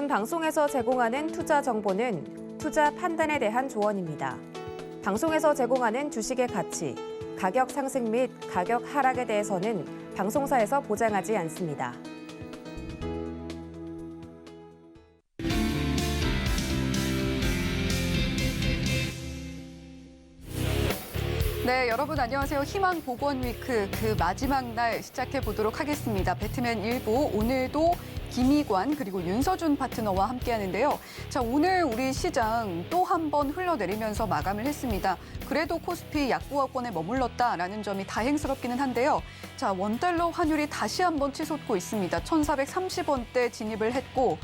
본 방송에서 제공하는 투자 정보는 투자 판단에 대한 조언입니다. 방송에서 제공하는 주식의 가치, 가격 상승 및 가격 하락에 대해서는 방송사에서 보장하지 않습니다. 네, 여러분 안녕하세요. 희망 보건 위크 그 마지막 날 시작해 보도록 하겠습니다. 배트맨 1부 오늘도 김희관 그리고 윤서준 파트너와 함께하는데요. 자, 오늘 우리 시장 또 한 번 흘러내리면서 마감을 했습니다. 그래도 코스피 약보합권에 머물렀다라는 점이 다행스럽기는 한데요. 자, 원달러 환율이 다시 한번 치솟고 있습니다. 1,430원대 진입을 했고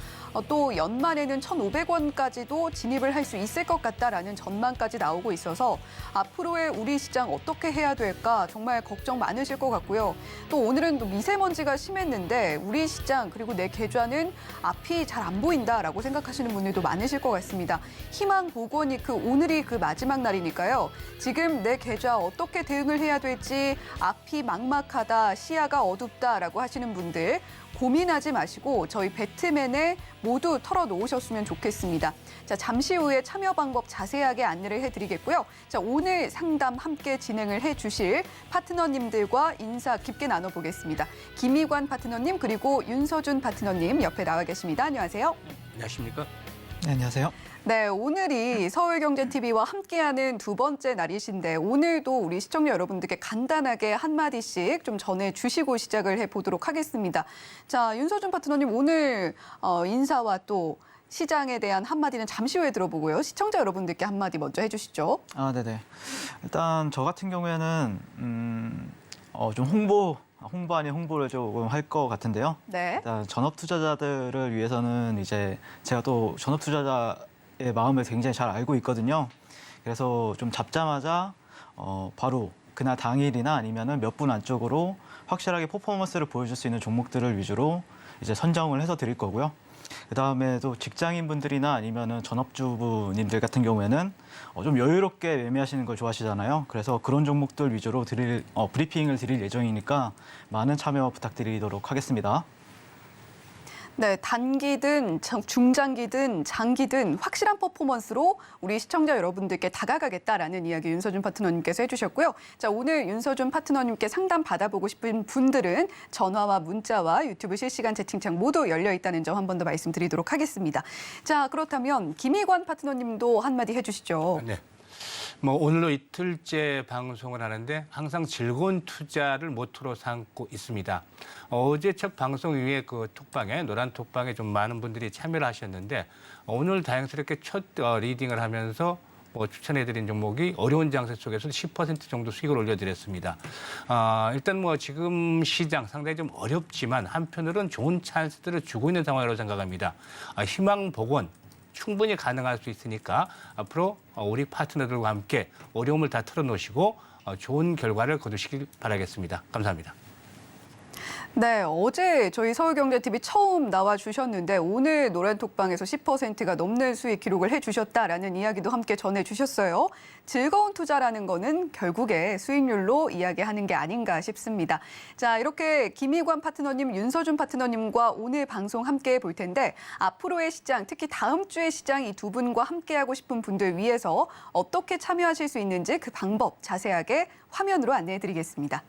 또 연말에는 1,500원까지도 진입을 할 수 있을 것 같다라는 전망까지 나오고 있어서 앞으로의 우리 시장 어떻게 해야 될까 정말 걱정 많으실 것 같고요. 또 오늘은 또 미세먼지가 심했는데 우리 시장 그리고 내 계좌는 앞이 잘 안 보인다라고 생각하시는 분들도 많으실 것 같습니다. 희망 보건이 오늘이 그 마지막 날이니까요. 지금 내 계좌 어떻게 대응을 해야 될지 앞이 막막하다, 시야가 어둡다라고 하시는 분들 고민하지 마시고 저희 배트맨에 모두 털어놓으셨으면 좋겠습니다. 자, 잠시 후에 참여 방법 자세하게 안내를 해드리겠고요. 자, 오늘 상담 함께 진행을 해주실 파트너님들과 인사 깊게 나눠보겠습니다. 김희관 파트너님 그리고 윤서준 파트너님 옆에 나와 계십니다. 안녕하세요. 안녕하십니까? 네, 안녕하세요. 네, 오늘이 서울경제TV와 함께하는 두 번째 날이신데 오늘도 우리 시청자 여러분들께 간단하게 한마디씩 좀 전해주시고 시작을 해보도록 하겠습니다. 자, 윤서준 파트너님 오늘 인사와 또 시장에 대한 한마디는 잠시 후에 들어보고요. 시청자 여러분들께 한마디 먼저 해주시죠. 네네. 일단 저 같은 경우에는 좀 홍보 아닌 홍보를 조금 할 것 같은데요. 네. 일단 전업 투자자들을 위해서는 이제 제가 또 전업 투자자의 마음을 굉장히 잘 알고 있거든요. 그래서 좀 잡자마자 바로 그날 당일이나 아니면은 몇 분 안쪽으로 확실하게 퍼포먼스를 보여줄 수 있는 종목들을 위주로 이제 선정을 해서 드릴 거고요. 그다음에 또 직장인분들이나 아니면은 전업주부님들 같은 경우에는 좀 여유롭게 매매하시는 걸 좋아하시잖아요. 그래서 그런 종목들 위주로 브리핑을 드릴 예정이니까 많은 참여 부탁드리도록 하겠습니다. 네, 단기든 중장기든 장기든 확실한 퍼포먼스로 우리 시청자 여러분들께 다가가겠다라는 이야기 윤서준 파트너님께서 해주셨고요. 자, 오늘 윤서준 파트너님께 상담 받아보고 싶은 분들은 전화와 문자와 유튜브 실시간 채팅창 모두 열려 있다는 점 한 번 더 말씀드리도록 하겠습니다. 자, 그렇다면 김희관 파트너님도 한마디 해주시죠. 네. 오늘로 이틀째 방송을 하는데 항상 즐거운 투자를 모토로 삼고 있습니다. 어제 첫 방송 이후에 그 톡방에 노란 톡방에 좀 많은 분들이 참여를 하셨는데 오늘 다행스럽게 첫 리딩을 하면서 추천해드린 종목이 어려운 장세 속에서 10% 정도 수익을 올려드렸습니다. 일단 지금 시장 상당히 좀 어렵지만 한편으로는 좋은 찬스들을 주고 있는 상황이라고 생각합니다. 희망 복원 충분히 가능할 수 있으니까 앞으로 우리 파트너들과 함께 어려움을 다 털어놓으시고 좋은 결과를 거두시길 바라겠습니다. 감사합니다. 네, 어제 저희 서울경제TV 처음 나와주셨는데 오늘 노란톡방에서 10%가 넘는 수익 기록을 해주셨다라는 이야기도 함께 전해주셨어요. 즐거운 투자라는 거는 결국에 수익률로 이야기하는 게 아닌가 싶습니다. 자, 이렇게 김희관 파트너님, 윤서준 파트너님과 오늘 방송 함께 볼 텐데 앞으로의 시장, 특히 다음 주의 시장 이 두 분과 함께하고 싶은 분들 위해서 어떻게 참여하실 수 있는지 그 방법 자세하게 화면으로 안내해드리겠습니다.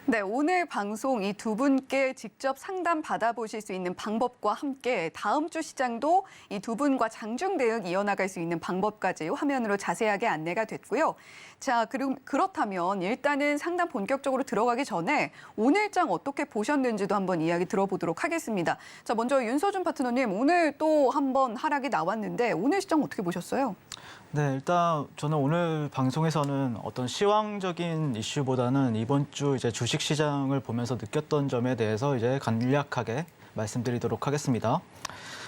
네, 오늘 방송 이 두 분께 직접 상담 받아보실 수 있는 방법과 함께 다음 주 시장도 이 두 분과 장중 대응 이어나갈 수 있는 방법까지 화면으로 자세하게 안내가 됐고요. 자, 그렇다면 일단은 상담 본격적으로 들어가기 전에 오늘장 어떻게 보셨는지도 한번 이야기 들어보도록 하겠습니다. 자, 먼저 윤서준 파트너님, 오늘 또 한번 하락이 나왔는데 오늘 시장 어떻게 보셨어요? 네, 일단 저는 오늘 방송에서는 어떤 시황적인 이슈보다는 이번 주 이제 주식 시장을 보면서 느꼈던 점에 대해서 이제 간략하게 말씀드리도록 하겠습니다.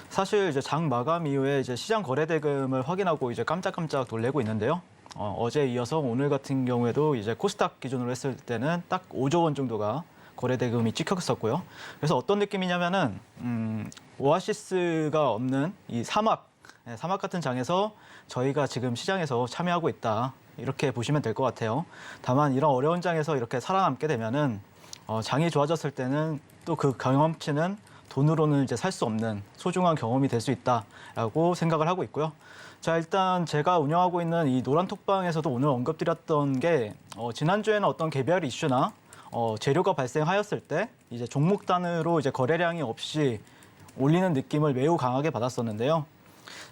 사실 이제 장 마감 이후에 이제 시장 거래 대금을 확인하고 이제 깜짝깜짝 놀래고 있는데요. 어제 이어서 오늘 같은 경우에도 이제 코스닥 기준으로 했을 때는 딱 5조 원 정도가 거래 대금이 찍혔었고요. 그래서 어떤 느낌이냐면은 오아시스가 없는 이 사막 같은 장에서 저희가 지금 시장에서 참여하고 있다. 이렇게 보시면 될 것 같아요. 다만 이런 어려운 장에서 이렇게 살아남게 되면은 장이 좋아졌을 때는 또 그 경험치는 돈으로는 이제 살 수 없는 소중한 경험이 될 수 있다라고 생각을 하고 있고요. 자, 일단 제가 운영하고 있는 이 노란톡방에서도 오늘 언급드렸던 게 지난주에는 어떤 개별 이슈나 재료가 발생하였을 때 이제 종목 단위로 이제 거래량이 없이 올리는 느낌을 매우 강하게 받았었는데요.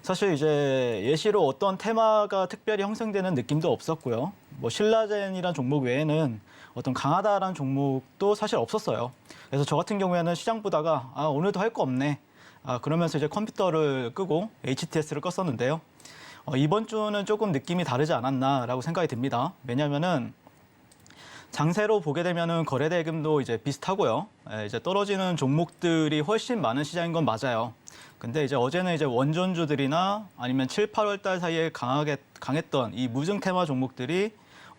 사실 이제 예시로 어떤 테마가 특별히 형성되는 느낌도 없었고요. 뭐 신라젠이란 종목 외에는 어떤 강하다라는 종목도 사실 없었어요. 그래서 저 같은 경우에는 시장 보다가 오늘도 할 거 없네. 그러면서 이제 컴퓨터를 끄고 HTS를 껐었는데요. 이번 주는 조금 느낌이 다르지 않았나라고 생각이 듭니다. 왜냐하면은 장세로 보게 되면은 거래 대금도 이제 비슷하고요. 이제 떨어지는 종목들이 훨씬 많은 시장인 건 맞아요. 근데 이제 어제는 이제 원전주들이나 아니면 7, 8월 달 사이에 강했던 이 무증 테마 종목들이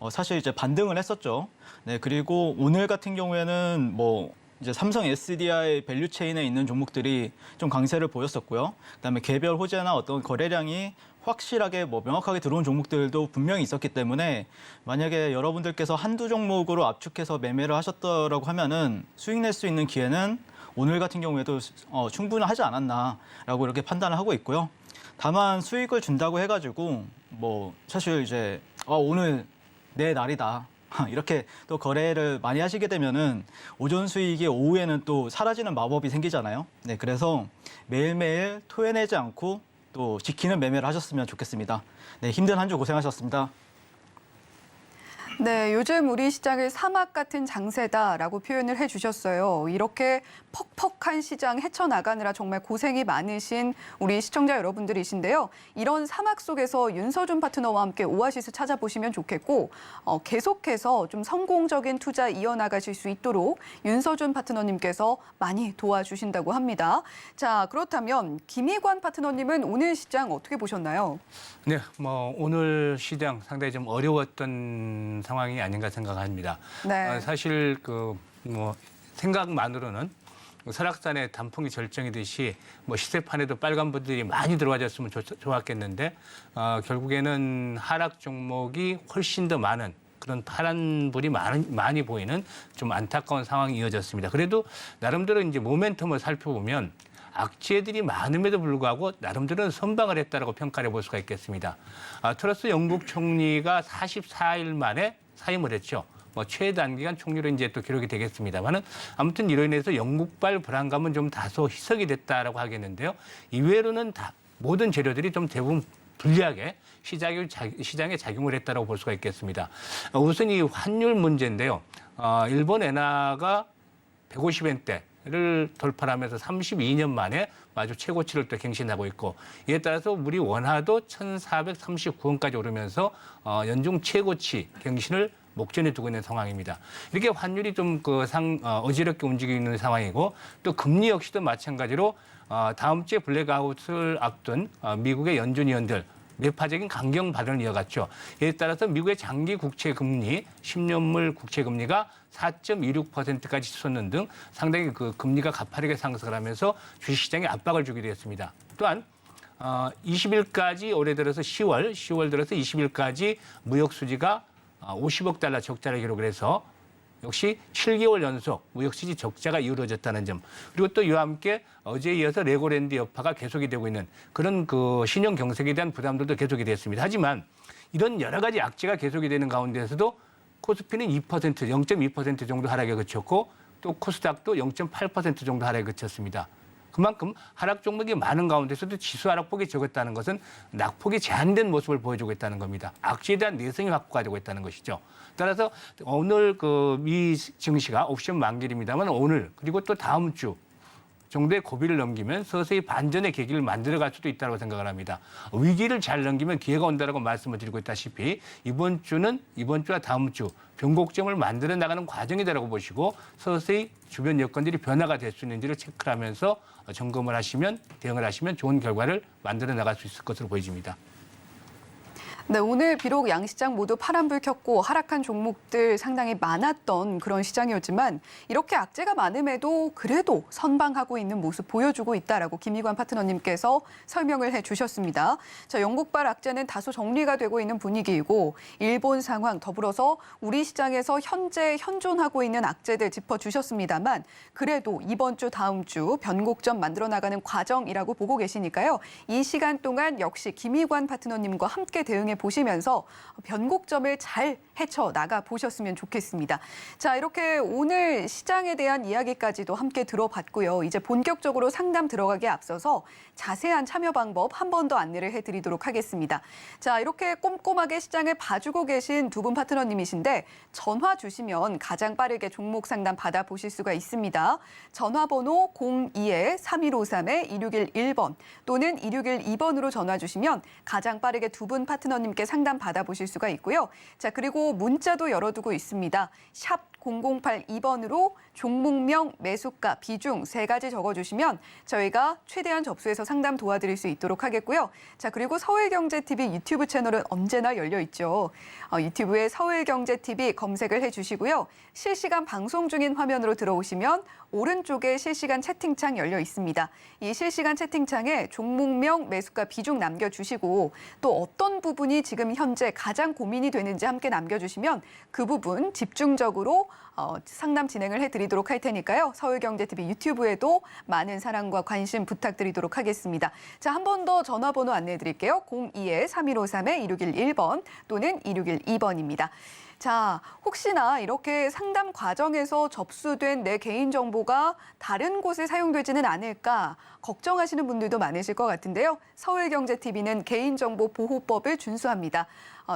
사실 이제 반등을 했었죠. 네, 그리고 오늘 같은 경우에는 뭐 이제 삼성 SDI 밸류 체인에 있는 종목들이 좀 강세를 보였었고요. 그다음에 개별 호재나 어떤 거래량이 확실하게 명확하게 들어온 종목들도 분명히 있었기 때문에 만약에 여러분들께서 한두 종목으로 압축해서 매매를 하셨더라고 하면은 수익 낼 수 있는 기회는 오늘 같은 경우에도 충분하지 않았나라고 이렇게 판단을 하고 있고요. 다만 수익을 준다고 해가지고 뭐 사실 이제 오늘 내 날이다. 이렇게 또 거래를 많이 하시게 되면은 오전 수익이 오후에는 또 사라지는 마법이 생기잖아요. 네, 그래서 매일매일 토해내지 않고 또 지키는 매매를 하셨으면 좋겠습니다. 네, 힘든 한 주 고생하셨습니다. 네, 요즘 우리 시장을 사막 같은 장세다라고 표현을 해주셨어요. 이렇게 퍽퍽한 시장 헤쳐나가느라 정말 고생이 많으신 우리 시청자 여러분들이신데요. 이런 사막 속에서 윤서준 파트너와 함께 오아시스 찾아보시면 좋겠고 계속해서 좀 성공적인 투자 이어나가실 수 있도록 윤서준 파트너님께서 많이 도와주신다고 합니다. 자, 그렇다면 김희관 파트너님은 오늘 시장 어떻게 보셨나요? 네, 오늘 시장 상당히 좀 어려웠던 상황이 아닌가 생각합니다. 네. 사실 생각만으로는 설악산에 단풍이 절정이듯이 시세판에도 빨간 불들이 많이 들어와줬으면 좋았겠는데 결국에는 하락 종목이 훨씬 더 많은 그런 파란 불이 많이 보이는 좀 안타까운 상황이 이어졌습니다. 그래도 나름대로 이제 모멘텀을 살펴보면 악재들이 많음에도 불구하고 나름대로는 선방을 했다라고 평가를 해볼 수가 있겠습니다. 트러스 영국 총리가 44일 만에 사임을 했죠. 최단기간 총리로 이제 또 기록이 되겠습니다만은 아무튼 이로 인해서 영국발 불안감은 좀 다소 희석이 됐다라고 하겠는데요. 이외로는 모든 재료들이 좀 대부분 불리하게 시장에 작용을 했다라고 볼 수가 있겠습니다. 우선 이 환율 문제인데요. 일본 엔화가 150엔대를 돌파하면서 32년 만에 마주 최고치를 또 갱신하고 있고 이에 따라서 우리 원화도 1,439원까지 오르면서 연중 최고치 갱신을 목전에 두고 있는 상황입니다. 이렇게 환율이 좀 어지럽게 움직이고 있는 상황이고 또 금리 역시도 마찬가지로 다음 주에 블랙아웃을 앞둔 미국의 연준 위원들 매파적인 강경 발언을 이어갔죠. 이에 따라서 미국의 장기 국채 금리, 10년물 국채 금리가 4.26%까지 치솟는 등 상당히 금리가 가파르게 상승을 하면서 주식시장에 압박을 주게 되었습니다. 또한 20일까지 올해 들어서 10월 들어서 20일까지 무역 수지가 50억 달러 적자를 기록을 해서 역시 7개월 연속 무역 수지 적자가 이루어졌다는 점. 그리고 또 이와 함께 어제에 이어서 레고랜드 여파가 계속이 되고 있는 그런 신용 경색에 대한 부담들도 계속이 됐습니다. 하지만 이런 여러 가지 악재가 계속이 되는 가운데서도 코스피는 0.2% 정도 하락에 그쳤고 또 코스닥도 0.8% 정도 하락에 그쳤습니다. 그만큼 하락 종목이 많은 가운데서도 지수 하락폭이 적었다는 것은 낙폭이 제한된 모습을 보여주고 있다는 겁니다. 악재에 대한 내성이 확보가 되고 있다는 것이죠. 따라서 오늘 미 증시가 옵션 만기입니다만 오늘 그리고 또 다음 주 정도의 고비를 넘기면 서서히 반전의 계기를 만들어갈 수도 있다고 생각을 합니다. 위기를 잘 넘기면 기회가 온다라고 말씀을 드리고 있다시피 이번 주와 다음 주 변곡점을 만들어 나가는 과정이다라고 보시고 서서히 주변 여건들이 변화가 될 수 있는지를 체크를 하면서 점검을 하시면 대응을 하시면 좋은 결과를 만들어 나갈 수 있을 것으로 보여집니다. 네, 오늘 비록 양시장 모두 파란불 켰고 하락한 종목들 상당히 많았던 그런 시장이었지만 이렇게 악재가 많음에도 그래도 선방하고 있는 모습 보여주고 있다라고 김희관 파트너님께서 설명을 해주셨습니다. 자, 영국발 악재는 다소 정리가 되고 있는 분위기이고 일본 상황 더불어서 우리 시장에서 현재 현존하고 있는 악재들 짚어주셨습니다만 그래도 이번 주 다음 주 변곡점 만들어 나가는 과정이라고 보고 계시니까요. 이 시간 동안 역시 김희관 파트너님과 함께 대응해 보시면서 변곡점을 잘 헤쳐 나가 보셨으면 좋겠습니다. 자, 이렇게 오늘 시장에 대한 이야기까지도 함께 들어봤고요. 이제 본격적으로 상담 들어가기에 앞서서 자세한 참여 방법 한 번 더 안내를 해드리도록 하겠습니다. 자, 이렇게 꼼꼼하게 시장을 봐주고 계신 두 분 파트너님이신데 전화 주시면 가장 빠르게 종목 상담 받아보실 수가 있습니다. 전화번호 02-3153-2611번 또는 2612번으로 전화 주시면 가장 빠르게 두 분 파트너님께 상담 받아보실 수가 있고요. 자, 그리고 문자도 열어두고 있습니다. 샵 0082번으로 종목명, 매수가, 비중 세 가지 적어주시면 저희가 최대한 접수해서 상담 도와드릴 수 있도록 하겠고요. 자, 그리고 서울경제TV 유튜브 채널은 언제나 열려 있죠. 유튜브에 서울경제TV 검색을 해주시고요. 실시간 방송 중인 화면으로 들어오시면 오른쪽에 실시간 채팅창 열려 있습니다. 이 실시간 채팅창에 종목명, 매수가, 비중 남겨주시고 또 어떤 부분이 지금 현재 가장 고민이 되는지 함께 남겨주시면 그 부분 집중적으로 상담 진행을 해드리도록 할 테니까요. 서울경제TV 유튜브에도 많은 사랑과 관심 부탁드리도록 하겠습니다. 자, 한 번 더 전화번호 안내해드릴게요. 02-3153-2611번 또는 2612번입니다. 자, 혹시나 이렇게 상담 과정에서 접수된 내 개인정보가 다른 곳에 사용되지는 않을까 걱정하시는 분들도 많으실 것 같은데요. 서울경제TV는 개인정보보호법을 준수합니다.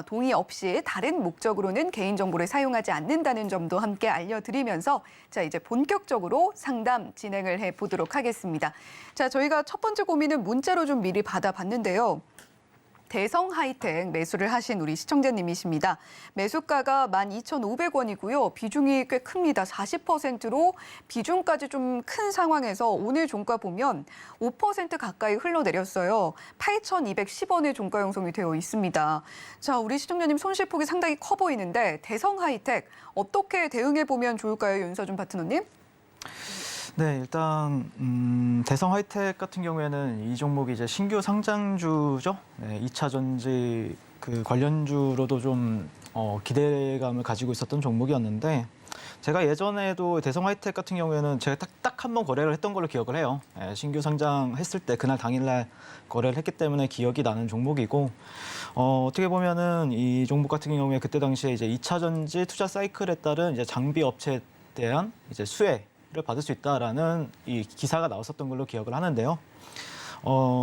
동의 없이 다른 목적으로는 개인정보를 사용하지 않는다는 점도 함께 알려드리면서 자, 이제 본격적으로 상담 진행을 해보도록 하겠습니다. 자, 저희가 첫 번째 고민은 문자로 좀 미리 받아봤는데요. 대성 하이텍 매수를 하신 우리 시청자님이십니다. 매수가가 12,500원이고요. 비중이 꽤 큽니다. 40%로 비중까지 좀 큰 상황에서 오늘 종가 보면 5% 가까이 흘러내렸어요. 8,210원의 종가 형성이 되어 있습니다. 자, 우리 시청자님 손실폭이 상당히 커 보이는데 대성 하이텍 어떻게 대응해 보면 좋을까요, 윤서준 파트너님? 네, 일단 대성 하이텍 같은 경우에는 이 종목이 이제 신규 상장주죠. 네, 2차 전지 그 관련주로도 좀 기대감을 가지고 있었던 종목이었는데 제가 예전에도 대성 하이텍 같은 경우에는 제가 딱 한 번 거래를 했던 걸로 기억을 해요. 네, 신규 상장했을 때 그날 당일날 거래를 했기 때문에 기억이 나는 종목이고 어떻게 보면은 이 종목 같은 경우에 그때 당시에 이제 2차 전지 투자 사이클에 따른 이제 장비 업체에 대한 이제 수혜 를 받을 수 있다라는 이 기사가 나왔었던 걸로 기억을 하는데요.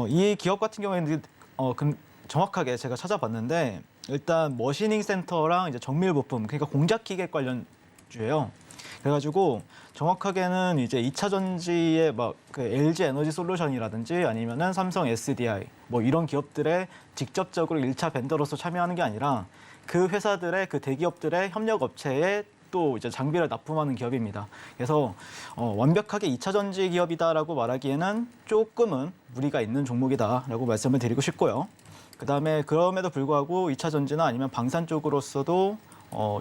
이 기업 같은 경우에는 정확하게 제가 찾아봤는데 일단 머시닝 센터랑 이제 정밀 부품 그러니까 공작 기계 관련주예요. 그래가지고 정확하게는 이제 2차 전지의 막 그 LG 에너지 솔루션이라든지 아니면은 삼성 SDI 뭐 이런 기업들의 직접적으로 1차 벤더로서 참여하는 게 아니라 그 회사들의 그 대기업들의 협력 업체에 또 이제 장비를 납품하는 기업입니다. 그래서 완벽하게 2차 전지 기업이다라고 말하기에는 조금은 무리가 있는 종목이다라고 말씀을 드리고 싶고요. 그다음에 그럼에도 불구하고 2차 전지나 아니면 방산 쪽으로서도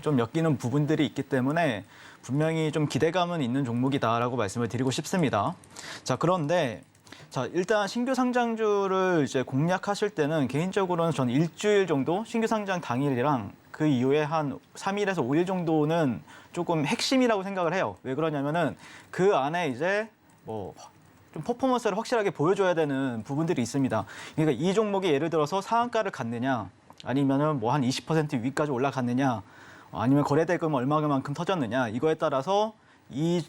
좀 엮이는 부분들이 있기 때문에 분명히 좀 기대감은 있는 종목이다라고 말씀을 드리고 싶습니다. 자, 그런데 자, 일단 신규 상장주를 이제 공략하실 때는 개인적으로는 저는 일주일 정도 신규 상장 당일이랑 그 이후에 한 3일에서 5일 정도는 조금 핵심이라고 생각을 해요. 왜 그러냐면은 그 안에 이제 뭐 좀 퍼포먼스를 확실하게 보여줘야 되는 부분들이 있습니다. 그러니까 이 종목이 예를 들어서 상한가를 갔느냐, 아니면은 뭐 한 20% 위까지 올라갔느냐, 아니면 거래 대금 얼마만큼 터졌느냐, 이거에 따라서 이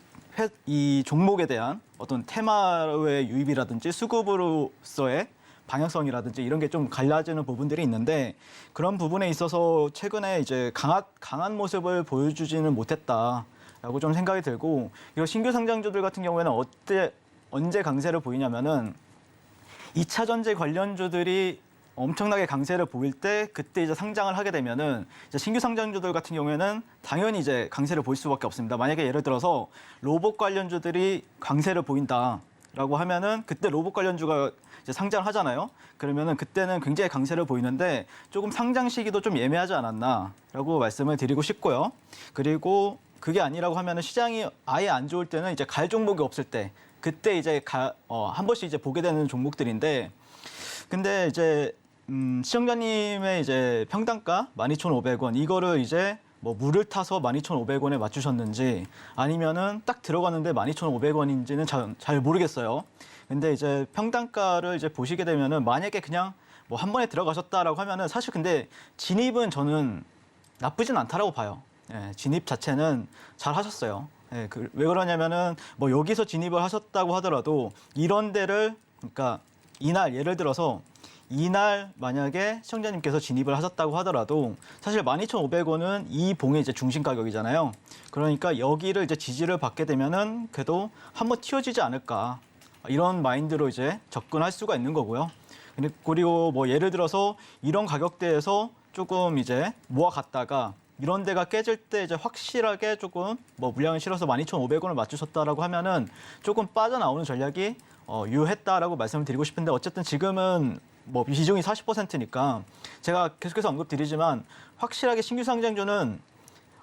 종목에 대한 어떤 테마의 유입이라든지 수급으로서의 방향성이라든지 이런 게 좀 갈라지는 부분들이 있는데 그런 부분에 있어서 최근에 이제 강한 모습을 보여주지는 못했다라고 좀 생각이 들고 이런 신규 상장주들 같은 경우에는 언제 강세를 보이냐면은 2차 전지 관련주들이 엄청나게 강세를 보일 때 그때 이제 상장을 하게 되면은 이제 신규 상장주들 같은 경우에는 당연히 이제 강세를 보일 수밖에 없습니다. 만약에 예를 들어서 로봇 관련주들이 강세를 보인다라고 하면은 그때 로봇 관련주가 이제 상장을 하잖아요. 그러면은 그때는 굉장히 강세를 보이는데 조금 상장 시기도 좀 예매하지 않았나라고 말씀을 드리고 싶고요. 그리고 그게 아니라고 하면은 시장이 아예 안 좋을 때는 이제 갈 종목이 없을 때 그때 이제 한 번씩 이제 보게 되는 종목들인데 근데 이제 시청자님의 이제 평단가 12,500원 이거를 이제 뭐 물을 타서 12,500원에 맞추셨는지 아니면은 딱 들어갔는데 12,500원인지는 잘 모르겠어요. 근데 이제 평단가를 이제 보시게 되면은 만약에 그냥 뭐 한 번에 들어가셨다라고 하면은 사실 근데 진입은 저는 나쁘진 않다라고 봐요. 예, 진입 자체는 잘 하셨어요. 예, 왜 그러냐면은 뭐 여기서 진입을 하셨다고 하더라도 이런 데를 그러니까 이날 예를 들어서 이날 만약에 시청자님께서 진입을 하셨다고 하더라도 사실 12,500원은 이 봉의 이제 중심 가격이잖아요. 그러니까 여기를 이제 지지를 받게 되면은 그래도 한번 튀어지지 않을까 이런 마인드로 이제 접근할 수가 있는 거고요. 그리고 뭐 예를 들어서 이런 가격대에서 조금 이제 모아갔다가 이런 데가 깨질 때 이제 확실하게 조금 뭐 물량을 실어서 12,500원을 맞추셨다라고 하면은 조금 빠져나오는 전략이 유효했다라고 말씀을 드리고 싶은데 어쨌든 지금은 뭐 비중이 40%니까 제가 계속해서 언급드리지만 확실하게 신규 상장주는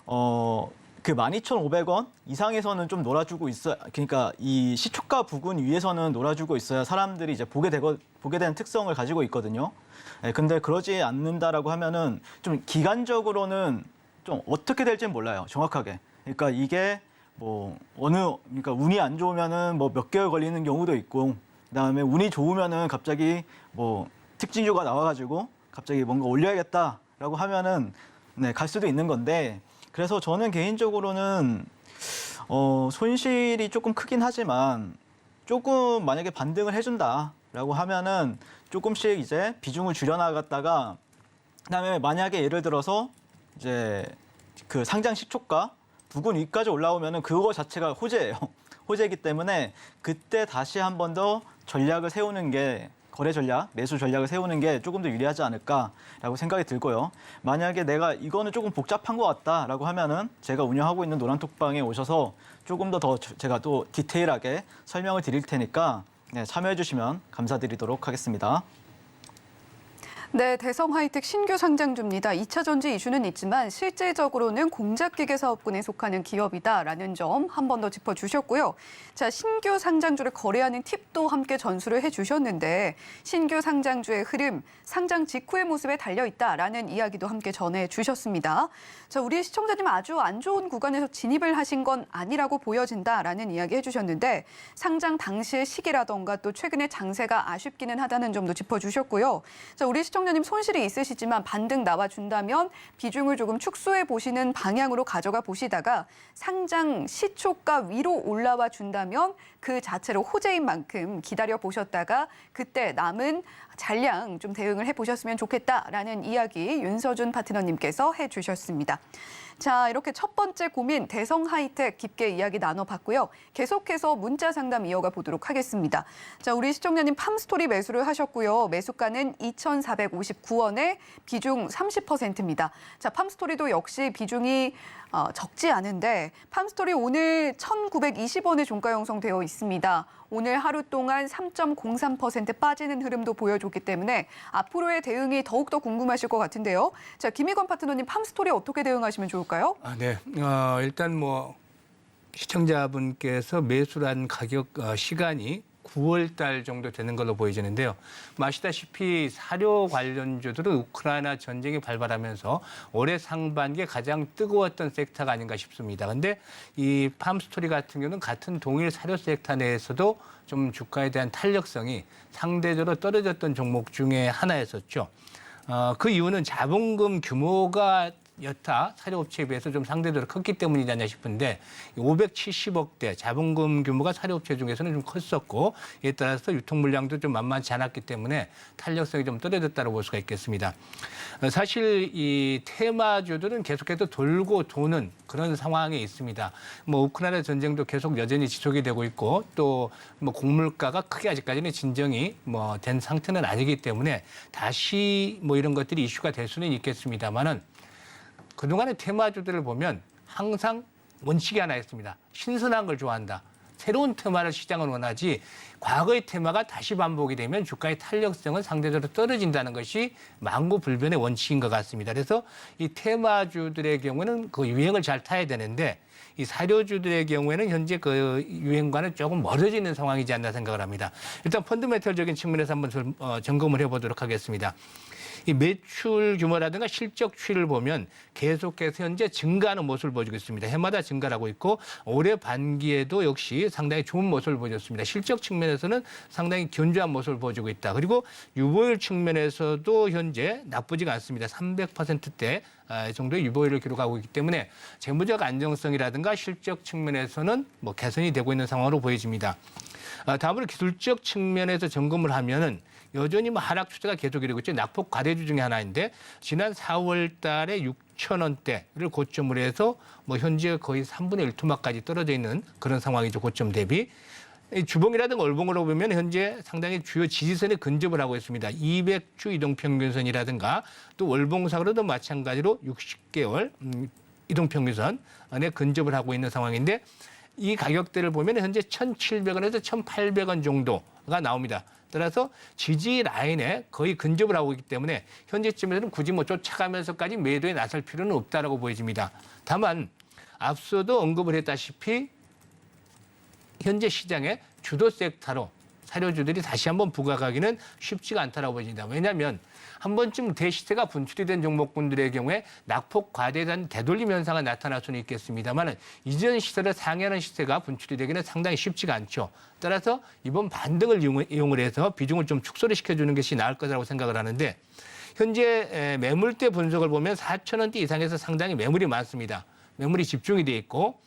그 12,500원 이상에서는 좀 놀아주고 있어. 그러니까 이 시초가 부근 위에서는 놀아주고 있어야 사람들이 이제 보게 되는 특성을 가지고 있거든요. 예, 근데 그러지 않는다라고 하면은 좀 기간적으로는 좀 어떻게 될지는 몰라요. 정확하게. 그러니까 이게 뭐 그러니까 운이 안 좋으면은 뭐 몇 개월 걸리는 경우도 있고 그다음에 운이 좋으면은 갑자기 뭐 특징주가 나와가지고 갑자기 뭔가 올려야겠다라고 하면은 네, 갈 수도 있는 건데 그래서 저는 개인적으로는 손실이 조금 크긴 하지만 조금 만약에 반등을 해준다라고 하면은 조금씩 이제 비중을 줄여나갔다가 그다음에 만약에 예를 들어서 이제 그 상장 시초가 부근 위까지 올라오면은 그거 자체가 호재예요. 호재이기 때문에 그때 다시 한 번 더 전략을 세우는 게 거래 전략, 매수 전략을 세우는 게 조금 더 유리하지 않을까라고 생각이 들고요. 만약에 내가 이거는 조금 복잡한 것 같다라고 하면은 제가 운영하고 있는 노란톡방에 오셔서 조금 더 제가 또 디테일하게 설명을 드릴 테니까 네, 참여해 주시면 감사드리도록 하겠습니다. 네, 대성 하이텍 신규 상장주입니다. 2차 전지 이슈는 있지만 실제적으로는 공작기계 사업군에 속하는 기업이다라는 점 한 번 더 짚어주셨고요. 자, 신규 상장주를 거래하는 팁도 함께 전수를 해주셨는데 신규 상장주의 흐름, 상장 직후의 모습에 달려있다라는 이야기도 함께 전해주셨습니다. 자, 우리 시청자님 아주 안 좋은 구간에서 진입을 하신 건 아니라고 보여진다라는 이야기 해주셨는데 상장 당시의 시기라던가 또 최근의 장세가 아쉽기는 하다는 점도 짚어주셨고요. 자, 우리 시청자님 손실이 있으시지만 반등 나와준다면 비중을 조금 축소해 보시는 방향으로 가져가 보시다가 상장 시초가 위로 올라와 준다면 그 자체로 호재인 만큼 기다려 보셨다가 그때 남은 잔량 좀 대응을 해보셨으면 좋겠다라는 이야기 윤서준 파트너님께서 해주셨습니다. 자, 이렇게 첫 번째 고민 대성 하이텍 깊게 이야기 나눠봤고요. 계속해서 문자 상담 이어가 보도록 하겠습니다. 자, 우리 시청자님 팜스토리 매수를 하셨고요. 매수가는 2,459원에 비중 30%입니다. 자, 팜스토리도 역시 비중이 적지 않은데 팜스토리 오늘 1,920원에 종가 형성되어 있습니다. 오늘 하루 동안 3.03% 빠지는 흐름도 보여줬기 때문에 앞으로의 대응이 더욱더 궁금하실 것 같은데요. 자, 김희건 파트너님 팜스토리 어떻게 대응하시면 좋을까요? 네. 일단 뭐 시청자분께서 매수를 한 가격 시간이 9월 달 정도 되는 걸로 보여지는데요. 아시다시피 사료 관련주들은 우크라이나 전쟁이 발발하면서 올해 상반기에 가장 뜨거웠던 섹터가 아닌가 싶습니다. 그런데 이 팜스토리 같은 경우는 같은 동일 사료 섹터 내에서도 좀 주가에 대한 탄력성이 상대적으로 떨어졌던 종목 중에 하나였었죠. 그 이유는 자본금 규모가 여타 사료업체에 비해서 좀 상대적으로 컸기 때문이지 않냐 싶은데 570억대 자본금 규모가 사료업체 중에서는 좀 컸었고 이에 따라서 유통 물량도 좀 만만치 않았기 때문에 탄력성이 좀 떨어졌다고 볼 수가 있겠습니다. 사실 이 테마주들은 계속해서 돌고 도는 그런 상황에 있습니다. 뭐 우크라이나 전쟁도 계속 여전히 지속이 되고 있고 또 뭐 곡물가가 크게 아직까지는 진정이 뭐 된 상태는 아니기 때문에 다시 뭐 이런 것들이 이슈가 될 수는 있겠습니다만은 그동안의 테마주들을 보면 항상 원칙이 하나 있습니다. 신선한 걸 좋아한다. 새로운 테마를 시장은 원하지 과거의 테마가 다시 반복이 되면 주가의 탄력성은 상대적으로 떨어진다는 것이 만고불변의 원칙인 것 같습니다. 그래서 이 테마주들의 경우는 그 유행을 잘 타야 되는데 이 사료주들의 경우에는 현재 그 유행과는 조금 멀어져 있는 상황이지 않나 생각을 합니다. 일단 펀더멘털적인 측면에서 한번 점검을 해보도록 하겠습니다. 이 매출 규모라든가 실적 추이를 보면 계속해서 현재 증가하는 모습을 보여주고 있습니다. 해마다 증가를 하고 있고 올해 반기에도 역시 상당히 좋은 모습을 보여줬습니다. 실적 측면에서는 상당히 견조한 모습을 보여주고 있다. 그리고 유보율 측면에서도 현재 나쁘지가 않습니다. 300%대 정도의 유보율을 기록하고 있기 때문에 재무적 안정성이라든가 실적 측면에서는 뭐 개선이 되고 있는 상황으로 보여집니다. 다음으로 기술적 측면에서 점검을 하면은 여전히 뭐 하락 추세가 계속 이루고 있죠. 낙폭 과대주 중에 하나인데 지난 4월 달에 6,000원대를 고점으로 해서 뭐 현재 거의 3분의 1 토막까지 떨어져 있는 그런 상황이죠. 고점 대비. 주봉이라든가 월봉으로 보면 현재 상당히 주요 지지선에 근접을 하고 있습니다. 200주 이동평균선이라든가 또 월봉상으로도 마찬가지로 60개월 이동평균선에 근접을 하고 있는 상황인데 이 가격대를 보면 현재 1,700원에서 1,800원 정도가 나옵니다. 따라서 지지 라인에 거의 근접을 하고 있기 때문에 현재쯤에서는 굳이 뭐 쫓아가면서까지 매도에 나설 필요는 없다라고 보여집니다. 다만 앞서도 언급을 했다시피 현재 시장의 주도 섹터로 사료주들이 다시 한번 부각하기는 쉽지가 않다라고 보여집니다. 왜냐하면 한 번쯤 대시세가 분출이 된 종목군들의 경우에 낙폭 과대에 대한 되돌림 현상이 나타날 수는 있겠습니다만 이전 시세를 상회하는 시세가 분출이 되기는 상당히 쉽지가 않죠. 따라서 이번 반등을 이용을 해서 비중을 좀 축소를 시켜주는 것이 나을 거라고 생각을 하는데 현재 매물대 분석을 보면 4,000원대 이상에서 상당히 매물이 많습니다. 매물이 집중이 돼 있고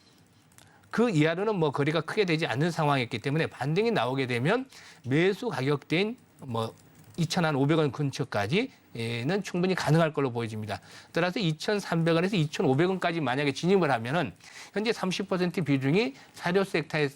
그 이하로는 뭐 거리가 크게 되지 않는 상황이었기 때문에 반등이 나오게 되면 매수 가격대인 뭐 2,500원 근처까지는 충분히 가능할 걸로 보여집니다. 따라서 2,300원에서 2,500원까지 만약에 진입을 하면은 현재 30% 비중이 사료 섹터에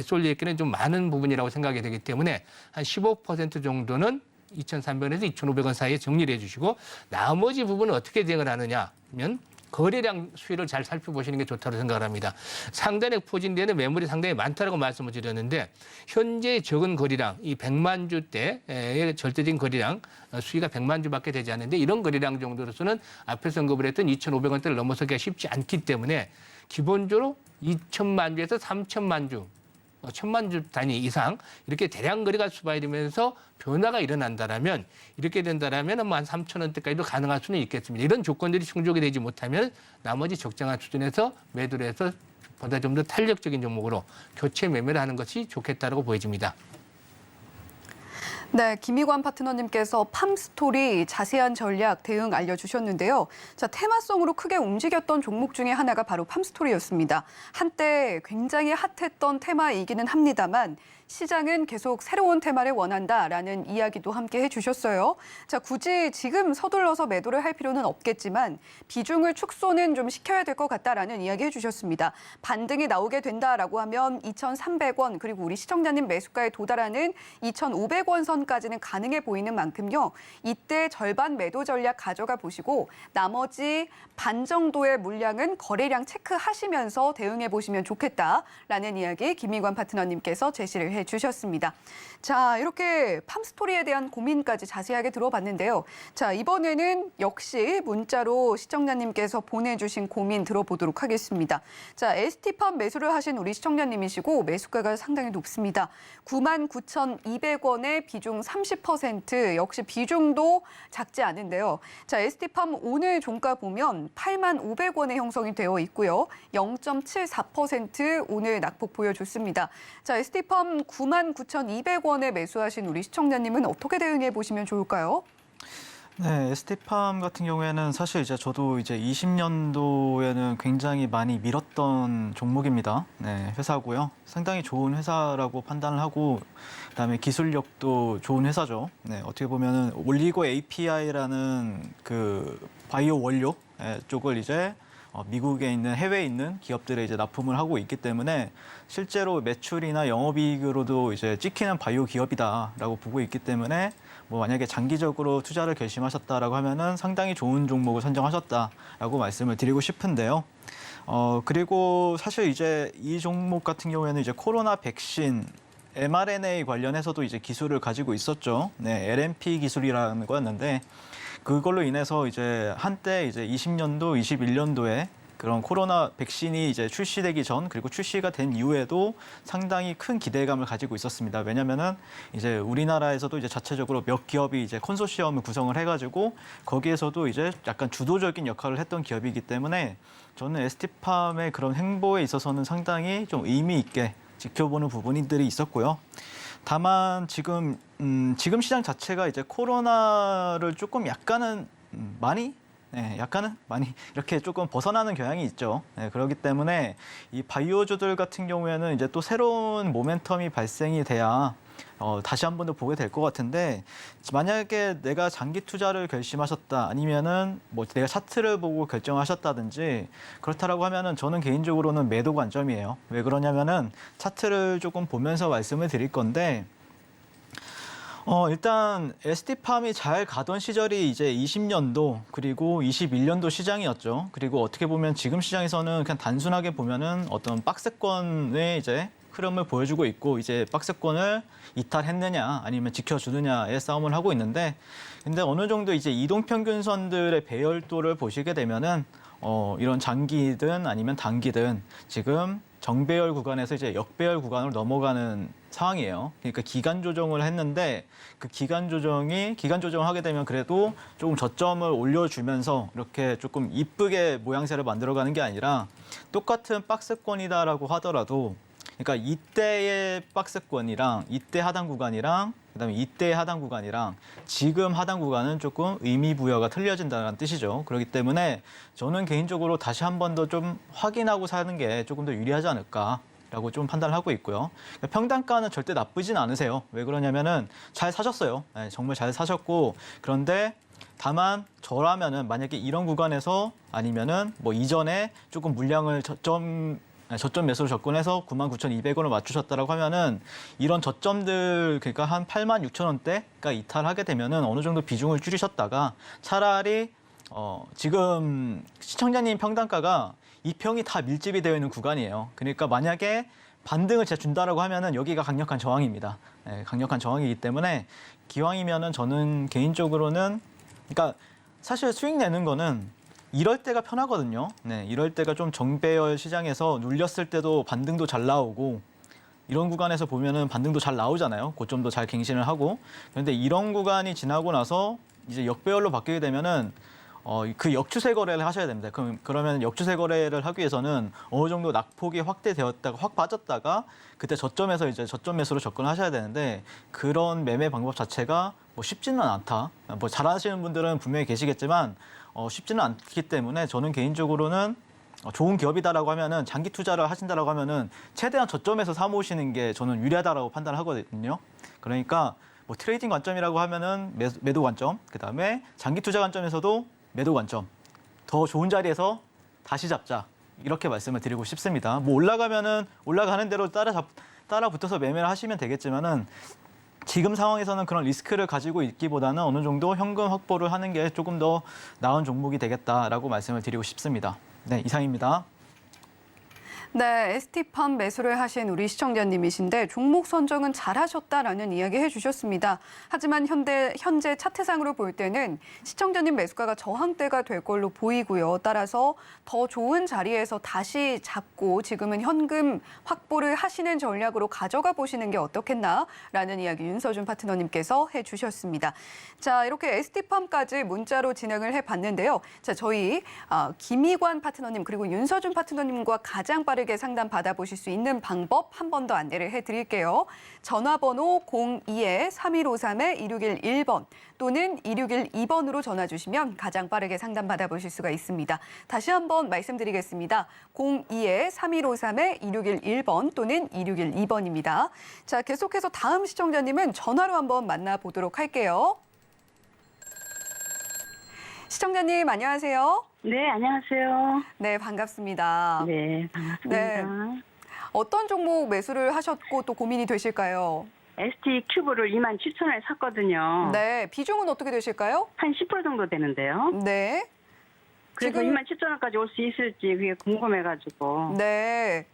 쏠려 있기는 좀 많은 부분이라고 생각이 되기 때문에 한 15% 정도는 2,300원에서 2,500원 사이에 정리를 해주시고 나머지 부분은 어떻게 대응을 하느냐 하면 거래량 수위를 잘 살펴보시는 게 좋다고 생각을 합니다. 상단에 포진되는 매물이 상당히 많다고 말씀을 드렸는데 현재 적은 거래량, 이 100만 주대의 절대적인 거래량 수위가 100만 주밖에 되지 않는데 이런 거래량 정도로서는 앞에서 언급을 했던 2,500원대를 넘어서기가 쉽지 않기 때문에 기본적으로 2천만 주에서 3천만 주 1,000만 주 단위 이상 이렇게 대량 거래가 수반되면서 변화가 일어난다라면 이렇게 된다라면 한 3,000원대까지도 가능할 수는 있겠습니다. 이런 조건들이 충족이 되지 못하면 나머지 적정한 수준에서 매도를 해서 보다 좀 더 탄력적인 종목으로 교체 매매를 하는 것이 좋겠다고 보여집니다. 네, 김희관 파트너님께서 팜스토리 자세한 전략 대응 알려주셨는데요. 자, 테마성으로 크게 움직였던 종목 중에 하나가 바로 팜스토리였습니다. 한때 굉장히 핫했던 테마이기는 합니다만 시장은 계속 새로운 테마를 원한다라는 이야기도 함께 해주셨어요. 자, 굳이 지금 서둘러서 매도를 할 필요는 없겠지만 비중을 축소는 좀 시켜야 될 것 같다라는 이야기 해주셨습니다. 반등이 나오게 된다라고 하면 2,300원 그리고 우리 시청자님 매수가에 도달하는 2,500원 선까지는 가능해 보이는 만큼요. 이때 절반 매도 전략 가져가 보시고 나머지 반 정도의 물량은 거래량 체크하시면서 대응해 보시면 좋겠다라는 이야기 김희관 파트너님께서 제시를 해주셨습니다. 자, 이렇게 팜스토리에 대한 고민까지 자세하게 들어봤는데요. 자, 이번에는 역시 문자로 시청자님께서 보내주신 고민 들어보도록 하겠습니다. 자, ST팜 매수를 하신 우리 시청자님이시고 매수가가 상당히 높습니다. 99,200원에 비중 30% 역시 비중도 작지 않은데요. 자, ST팜 오늘 종가 보면 85,500원에 형성이 되어 있고요. 0.74% 오늘 낙폭 보여줬습니다. 자, ST팜 99,200원에 매수하신 우리 시청자님은 어떻게 대응해 보시면 좋을까요? 네, ST팜 같은 경우에는 사실 이제 저도 이제 20년도에는 굉장히 많이 밀었던 종목입니다. 네, 회사고요. 상당히 좋은 회사라고 판단을 하고, 그다음에 기술력도 좋은 회사죠. 네, 어떻게 보면은 올리고 API라는 그 바이오 원료 쪽을 이제 미국에 있는 해외에 있는 기업들에 이제 납품을 하고 있기 때문에 실제로 매출이나 영업이익으로도 이제 찍히는 바이오 기업이다라고 보고 있기 때문에 뭐 만약에 장기적으로 투자를 결심하셨다라고 하면은 상당히 좋은 종목을 선정하셨다라고 말씀을 드리고 싶은데요. 그리고 사실 이제 이 종목 같은 경우에는 이제 코로나 백신 mRNA 관련해서도 이제 기술을 가지고 있었죠. 네, LNP 기술이라는 거였는데 그걸로 인해서 이제 한때 이제 20년도, 21년도에 그런 코로나 백신이 이제 출시되기 전 그리고 출시가 된 이후에도 상당히 큰 기대감을 가지고 있었습니다. 왜냐면은 이제 우리나라에서도 이제 자체적으로 몇 기업이 이제 컨소시엄을 구성을 해가지고 거기에서도 이제 약간 주도적인 역할을 했던 기업이기 때문에 저는 ST팜의 그런 행보에 있어서는 상당히 좀 의미 있게 지켜보는 부분들이 있었고요. 다만 지금 시장 자체가 이제 코로나를 조금 약간은 약간은 많이 이렇게 조금 벗어나는 경향이 있죠. 네, 그렇기 때문에 이 바이오주들 같은 경우에는 이제 또 새로운 모멘텀이 발생이 돼야 다시 한 번 더 보게 될 것 같은데 만약에 내가 장기 투자를 결심하셨다 아니면은 뭐 내가 차트를 보고 결정하셨다든지 그렇다라고 하면은 저는 개인적으로는 매도 관점이에요. 왜 그러냐면은 차트를 조금 보면서 말씀을 드릴 건데 일단 ST팜이 잘 가던 시절이 이제 20년도 그리고 21년도 시장이었죠. 그리고 어떻게 보면 지금 시장에서는 그냥 단순하게 보면은 어떤 박스권의 이제 흐름을 보여주고 있고 이제 박스권을 이탈했느냐 아니면 지켜주느냐의 싸움을 하고 있는데 근데 어느 정도 이제 이동평균선들의 배열도를 보시게 되면은 이런 장기든 아니면 단기든 지금 정배열 구간에서 이제 역배열 구간으로 넘어가는 상황이에요. 그러니까 기간 조정을 했는데 그 기간 조정을 하게 되면 그래도 조금 저점을 올려주면서 이렇게 조금 이쁘게 모양새를 만들어가는 게 아니라 똑같은 박스권이다라고 하더라도 그러니까 이때의 박스권이랑 이때 하단 구간이랑 그다음에 이때의 하단 구간이랑 지금 하단 구간은 조금 의미 부여가 틀려진다는 뜻이죠. 그렇기 때문에 저는 개인적으로 다시 한 번 더 좀 확인하고 사는 게 조금 더 유리하지 않을까라고 좀 판단을 하고 있고요. 평단가는 절대 나쁘진 않으세요. 왜 그러냐면은 잘 사셨어요. 네, 정말 잘 사셨고 그런데 다만 저라면은 만약에 이런 구간에서 아니면은 뭐 이전에 조금 물량을 저점 매수로 접근해서 99,200원을 맞추셨다라고 하면은 이런 저점들 그러니까 한 86,000원대가 이탈하게 되면은 어느 정도 비중을 줄이셨다가 차라리 지금 시청자님 평단가가 이 평이 다 밀집이 되어 있는 구간이에요. 그러니까 만약에 반등을 제가 준다라고 하면은 여기가 강력한 저항입니다. 네, 강력한 저항이기 때문에 기왕이면은 저는 개인적으로는 그러니까 사실 수익 내는 거는 이럴 때가 편하거든요. 네, 이럴 때가 좀 정배열 시장에서 눌렸을 때도 반등도 잘 나오고 이런 구간에서 보면은 반등도 잘 나오잖아요. 고점도 잘 갱신을 하고. 그런데 이런 구간이 지나고 나서 이제 역배열로 바뀌게 되면은 그 역추세 거래를 하셔야 됩니다. 그러면 역추세 거래를 하기 위해서는 어느 정도 낙폭이 확대되었다가 확 빠졌다가 그때 저점에서 이제 저점 매수로 접근하셔야 되는데 그런 매매 방법 자체가 뭐 쉽지는 않다. 뭐 잘하시는 분들은 분명히 계시겠지만 쉽지는 않기 때문에 저는 개인적으로는 좋은 기업이다라고 하면은 장기 투자를 하신다라고 하면은 최대한 저점에서 사 모으시는 게 저는 유리하다라고 판단하거든요. 그러니까 뭐 트레이딩 관점이라고 하면은 매도 관점, 그다음에 장기 투자 관점에서도 매도 관점. 더 좋은 자리에서 다시 잡자. 이렇게 말씀을 드리고 싶습니다. 뭐 올라가면은 올라가는 대로 따라 붙어서 매매를 하시면 되겠지만은 지금 상황에서는 그런 리스크를 가지고 있기보다는 어느 정도 현금 확보를 하는 게 조금 더 나은 종목이 되겠다라고 말씀을 드리고 싶습니다. 네, 이상입니다. 네, ST팜 매수를 하신 우리 시청자님이신데 종목 선정은 잘하셨다라는 이야기 해주셨습니다. 하지만 현재 차트상으로 볼 때는 시청자님 매수가가 저항대가 될 걸로 보이고요. 따라서 더 좋은 자리에서 다시 잡고 지금은 현금 확보를 하시는 전략으로 가져가 보시는 게 어떻겠나라는 이야기 윤서준 파트너님께서 해주셨습니다. 자, 이렇게 ST팜까지 문자로 진행을 해봤는데요. 자, 저희 김희관 파트너님 그리고 윤서준 파트너님과 가장 빠르게 빠르게 상담 받아보실 수 있는 방법 한 번 더 안내를 해드릴게요. 전화번호 02-3153-2611번 또는 2612번으로 전화 주시면 가장 빠르게 상담 받아보실 수가 있습니다. 다시 한번 말씀드리겠습니다. 02-3153-2611번 또는 2612번입니다. 자, 계속해서 다음 시청자님은 전화로 한번 만나보도록 할게요. 시청자님, 안녕하세요. 네, 안녕하세요. 네, 반갑습니다. 네, 반갑습니다. 어떤 종목 매수를 하셨고 또 고민이 되실까요? ST 큐브를 27,000원에 샀거든요. 네, 비중은 어떻게 되실까요? 한 10% 정도 되는데요. 네. 그래서 지금- 27,000원까지 올 수 있을지 그게 궁금해가지고. 네.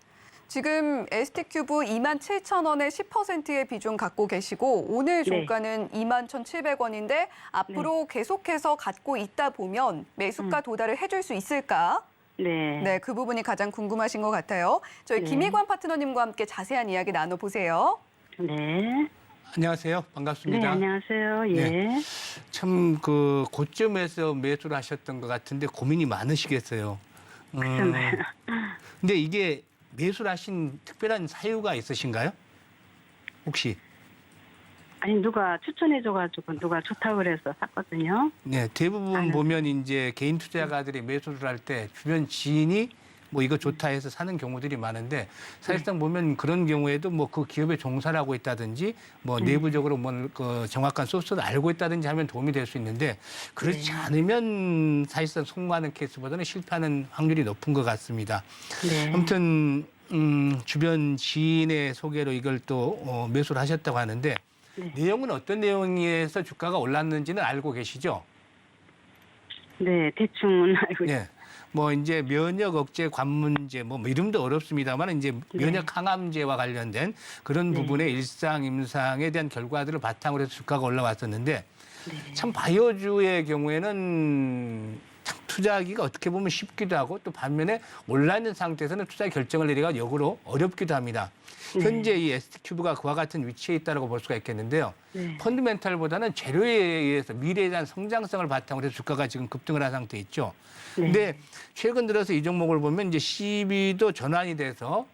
지금 ST큐브 27,000원에 10%의 비중 갖고 계시고 오늘 네. 종가는 21,700원인데 앞으로 계속해서 갖고 있다 보면 매수가 도달을 해줄 수 있을까? 네. 네, 그 부분이 가장 궁금하신 것 같아요. 저희 네. 김희관 파트너님과 함께 자세한 이야기 나눠보세요. 네. 안녕하세요. 네, 반갑습니다. 안녕하세요. 예. 네. 참 그 고점에서 매수를 하셨던 것 같은데 고민이 많으시겠어요. 그렇잖아요. 근데 이게 매수를 하신 특별한 사유가 있으신가요? 혹시? 아니, 누가 추천해줘가지고 누가 좋다고 그래서 샀거든요. 네, 대부분 아는. 보면 이제 개인 투자가들이 매수를 할 때 주변 지인이 뭐 이거 좋다 해서 사는 경우들이 많은데 사실상 보면 그런 경우에도 뭐 그 기업에 종사를 하고 있다든지 뭐 내부적으로 뭐 그 정확한 소스를 알고 있다든지 하면 도움이 될 수 있는데 그렇지 않으면 사실상 성공하는 케이스보다는 실패하는 확률이 높은 것 같습니다. 네. 아무튼 주변 지인의 소개로 이걸 또 매수를 하셨다고 하는데 네. 내용은 어떤 내용에서 주가가 올랐는지는 알고 계시죠? 네, 대충은 알고 있어요. 네. 뭐 이제 면역 억제 관문제 뭐 이름도 어렵습니다만 이제 면역 항암제와 관련된 그런 부분의 일상 임상에 대한 결과들을 바탕으로 해서 주가가 올라왔었는데 참 바이오주의 경우에는 참 투자하기가 어떻게 보면 쉽기도 하고 또 반면에 올라 있는 상태에서는 투자 결정을 내리기가 역으로 어렵기도 합니다. 현재 이 ST큐브가 그와 같은 위치에 있다고 볼 수가 있겠는데요. 네. 펀드멘탈보다는 재료에 의해서 미래에 대한 성장성을 바탕으로 해서 주가가 지금 급등을 한 상태에 있죠. 네. 근데 최근 들어서 이 종목을 보면 이제 CB도 전환이 돼서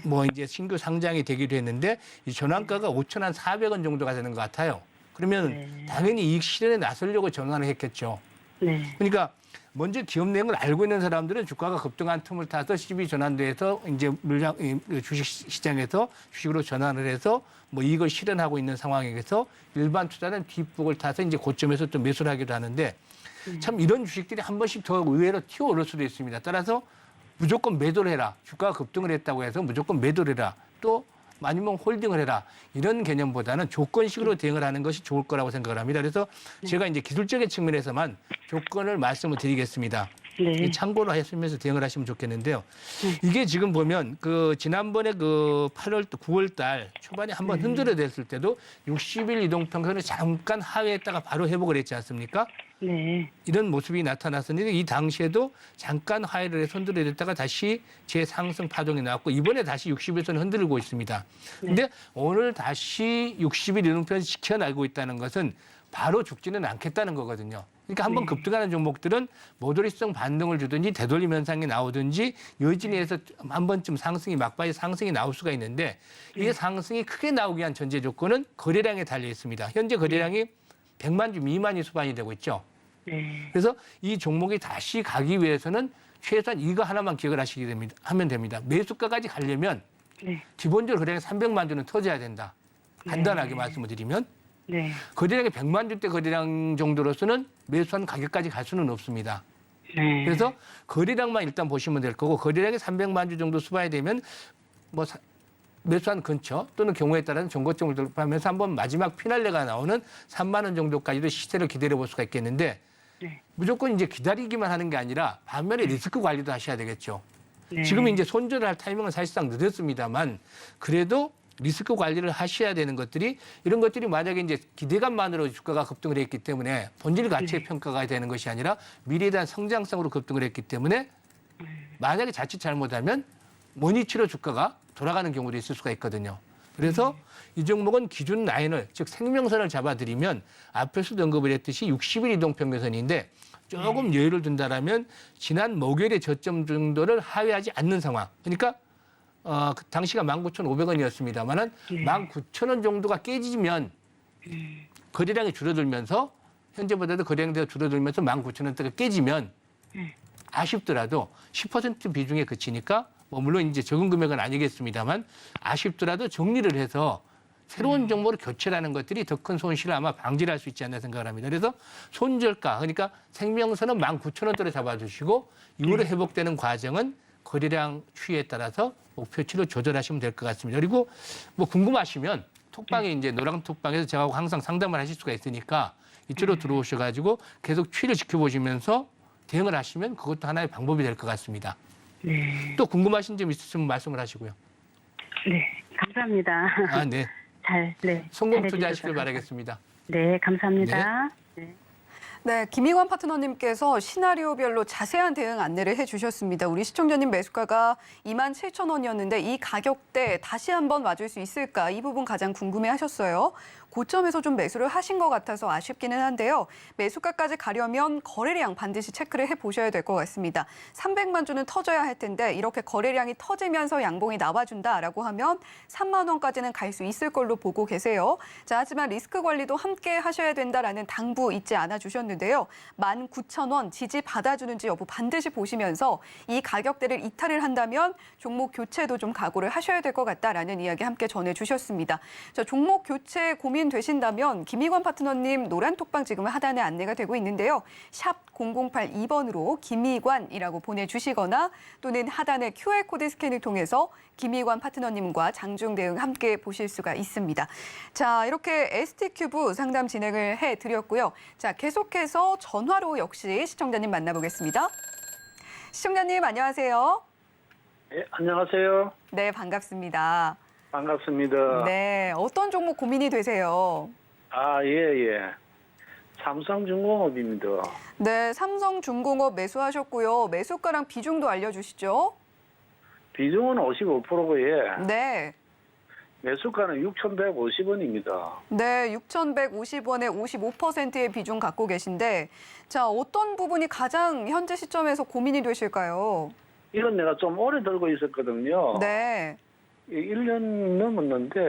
뭐 이제 신규 상장이 되기도 했는데 이 전환가가 5,400원 정도가 되는 것 같아요. 그러면 당연히 이익 실현에 나서려고 전환을 했겠죠. 네. 그러니까 먼저 기업 내용을 알고 있는 사람들은 주가가 급등한 틈을 타서 CB 전환돼서 이제 물량 주식 시장에서 주식으로 전환을 해서 뭐 이걸 실현하고 있는 상황에서 일반 투자는 뒷북을 타서 이제 고점에서 또 매수를 하기도 하는데 참 이런 주식들이 한 번씩 더 의외로 튀어오를 수도 있습니다. 따라서 무조건 매도를 해라. 주가가 급등을 했다고 해서 무조건 매도를 해라. 또 아니면 홀딩을 해라. 이런 개념보다는 조건식으로 대응을 하는 것이 좋을 거라고 생각을 합니다. 그래서 제가 이제 기술적인 측면에서만 조건을 말씀을 드리겠습니다. 네. 참고로 하시면서 대응을 하시면 좋겠는데요. 이게 지금 보면 그 지난번에 그 8월, 9월 달 초반에 한번 흔들어댔을 때도 60일 이동평선을 잠깐 하회했다가 바로 회복을 했지 않습니까? 네. 이런 모습이 나타났었는데 이 당시에도 잠깐 하회를 해서 흔들어댔다가 다시 재상승 파동이 나왔고 이번에 다시 60일선 흔들고 있습니다. 근데 오늘 다시 60일 이동평선 지켜나고 있다는 것은 바로 죽지는 않겠다는 거거든요. 그러니까 한번 급등하는 종목들은 모조리성 반등을 주든지 되돌림 현상이 나오든지 여진에 의해서 한 번쯤 상승이 막바지 상승이 나올 수가 있는데 이게 상승이 크게 나오기 위한 전제 조건은 거래량에 달려 있습니다. 현재 거래량이 100만 주 미만이 수반이 되고 있죠. 네. 그래서 이 종목이 다시 가기 위해서는 최소한 이거 하나만 기억을 하면 됩니다. 매수가까지 가려면 네. 기본적으로 거래량 300만 주는 터져야 된다. 간단하게 말씀을 드리면. 네. 거래량이 100만 주대 거래량 정도로서는 매수한 가격까지 갈 수는 없습니다. 네. 그래서 거래량만 일단 보시면 될 거고 거래량이 300만 주 정도 수반이 되면 뭐 매수한 근처 또는 경우에 따라서는 전고점을 돌파하면서 한번 마지막 피날레가 나오는 3만 원 정도까지도 시세를 기다려 볼 수가 있겠는데 네. 무조건 이제 기다리기만 하는 게 아니라 반면에 리스크 관리도 하셔야 되겠죠. 네. 지금 이제 손절을 할 타이밍은 사실상 늦었습니다만 그래도 리스크 관리를 하셔야 되는 것들이 이런 것들이 만약에 이제 기대감만으로 주가가 급등을 했기 때문에 본질 가치의 평가가 되는 것이 아니라 미래에 대한 성장성으로 급등을 했기 때문에 만약에 자칫 잘못하면 원위치로 주가가 돌아가는 경우도 있을 수가 있거든요. 그래서 이 종목은 기준 라인을 즉 생명선을 잡아드리면 앞에서도 언급을 했듯이 60일 이동평균선인데 조금 여유를 둔다라면 지난 목요일의 저점 정도를 하회하지 않는 상황. 그러니까 그 당시가 19,500원이었습니다만은 19,000원 정도가 깨지면 거래량이 줄어들면서 현재보다도 거래량이 줄어들면서 19,000원대가 깨지면 아쉽더라도 10% 비중에 그치니까 뭐 물론 이제 적은 금액은 아니겠습니다만 아쉽더라도 정리를 해서 새로운 종목으로 교체하는 것들이 더 큰 손실을 아마 방지를 할 수 있지 않나 생각을 합니다. 그래서 손절가, 그러니까 생명선은 19,000원대로 잡아주시고 이후로 회복되는 과정은 거래량 추이에 따라서 목표치로 조절하시면 될 것 같습니다. 그리고 뭐 궁금하시면 톡방에 이제 노랑 톡방에서 제가 항상 상담을 하실 수가 있으니까 이쪽으로 들어오셔가지고 계속 추이를 지켜보시면서 대응을 하시면 그것도 하나의 방법이 될 것 같습니다. 네. 또 궁금하신 점 있으시면 말씀을 하시고요. 네. 감사합니다. 아, 네. 성공 잘해주셔서 투자하시길 바라겠습니다. 네, 감사합니다. 네. 네, 김희관 파트너님께서 시나리오별로 자세한 대응 안내를 해주셨습니다. 우리 시청자님 매수가가 27,000원이었는데 이 가격대 다시 한번 맞을 수 있을까? 이 부분 가장 궁금해하셨어요. 고점에서 좀 매수를 하신 것 같아서 아쉽기는 한데요. 매수가까지 가려면 거래량 반드시 체크를 해보셔야 될 것 같습니다. 300만 주는 터져야 할 텐데 이렇게 거래량이 터지면서 양봉이 나와준다라고 하면 3만 원까지는 갈 수 있을 걸로 보고 계세요. 자, 하지만 리스크 관리도 함께 하셔야 된다라는 당부 잊지 않아 주셨는데요. 19,000원 지지 받아주는지 여부 반드시 보시면서 이 가격대를 이탈을 한다면 종목 교체도 좀 각오를 하셔야 될 것 같다라는 이야기 함께 전해주셨습니다. 자, 종목 교체 고민 되신다면 김희관 파트너님 노란 톡방 지금 하단에 안내가 되고 있는데요. 샵 0082번으로 김희관이라고 보내주시거나 또는 하단의 QR코드 스캔을 통해서 김희관 파트너님과 장중 대응 함께 보실 수가 있습니다. 자, 이렇게 ST큐브 상담 진행을 해드렸고요. 자, 계속해서 전화로 역시 시청자님 만나보겠습니다. 시청자님 안녕하세요. 네, 안녕하세요. 네, 반갑습니다. 반갑습니다. 네, 어떤 종목 고민이 되세요? 아, 예. 삼성중공업입니다. 네, 삼성중공업 매수하셨고요. 매수가랑 비중도 알려주시죠. 비중은 55%고요. 네, 매수가는 6,150원입니다. 네, 6,150원에 55%의 비중 갖고 계신데, 자, 어떤 부분이 가장 현재 시점에서 고민이 되실까요? 이건 내가 좀 오래 들고 있었거든요. 네, 1년 넘었는데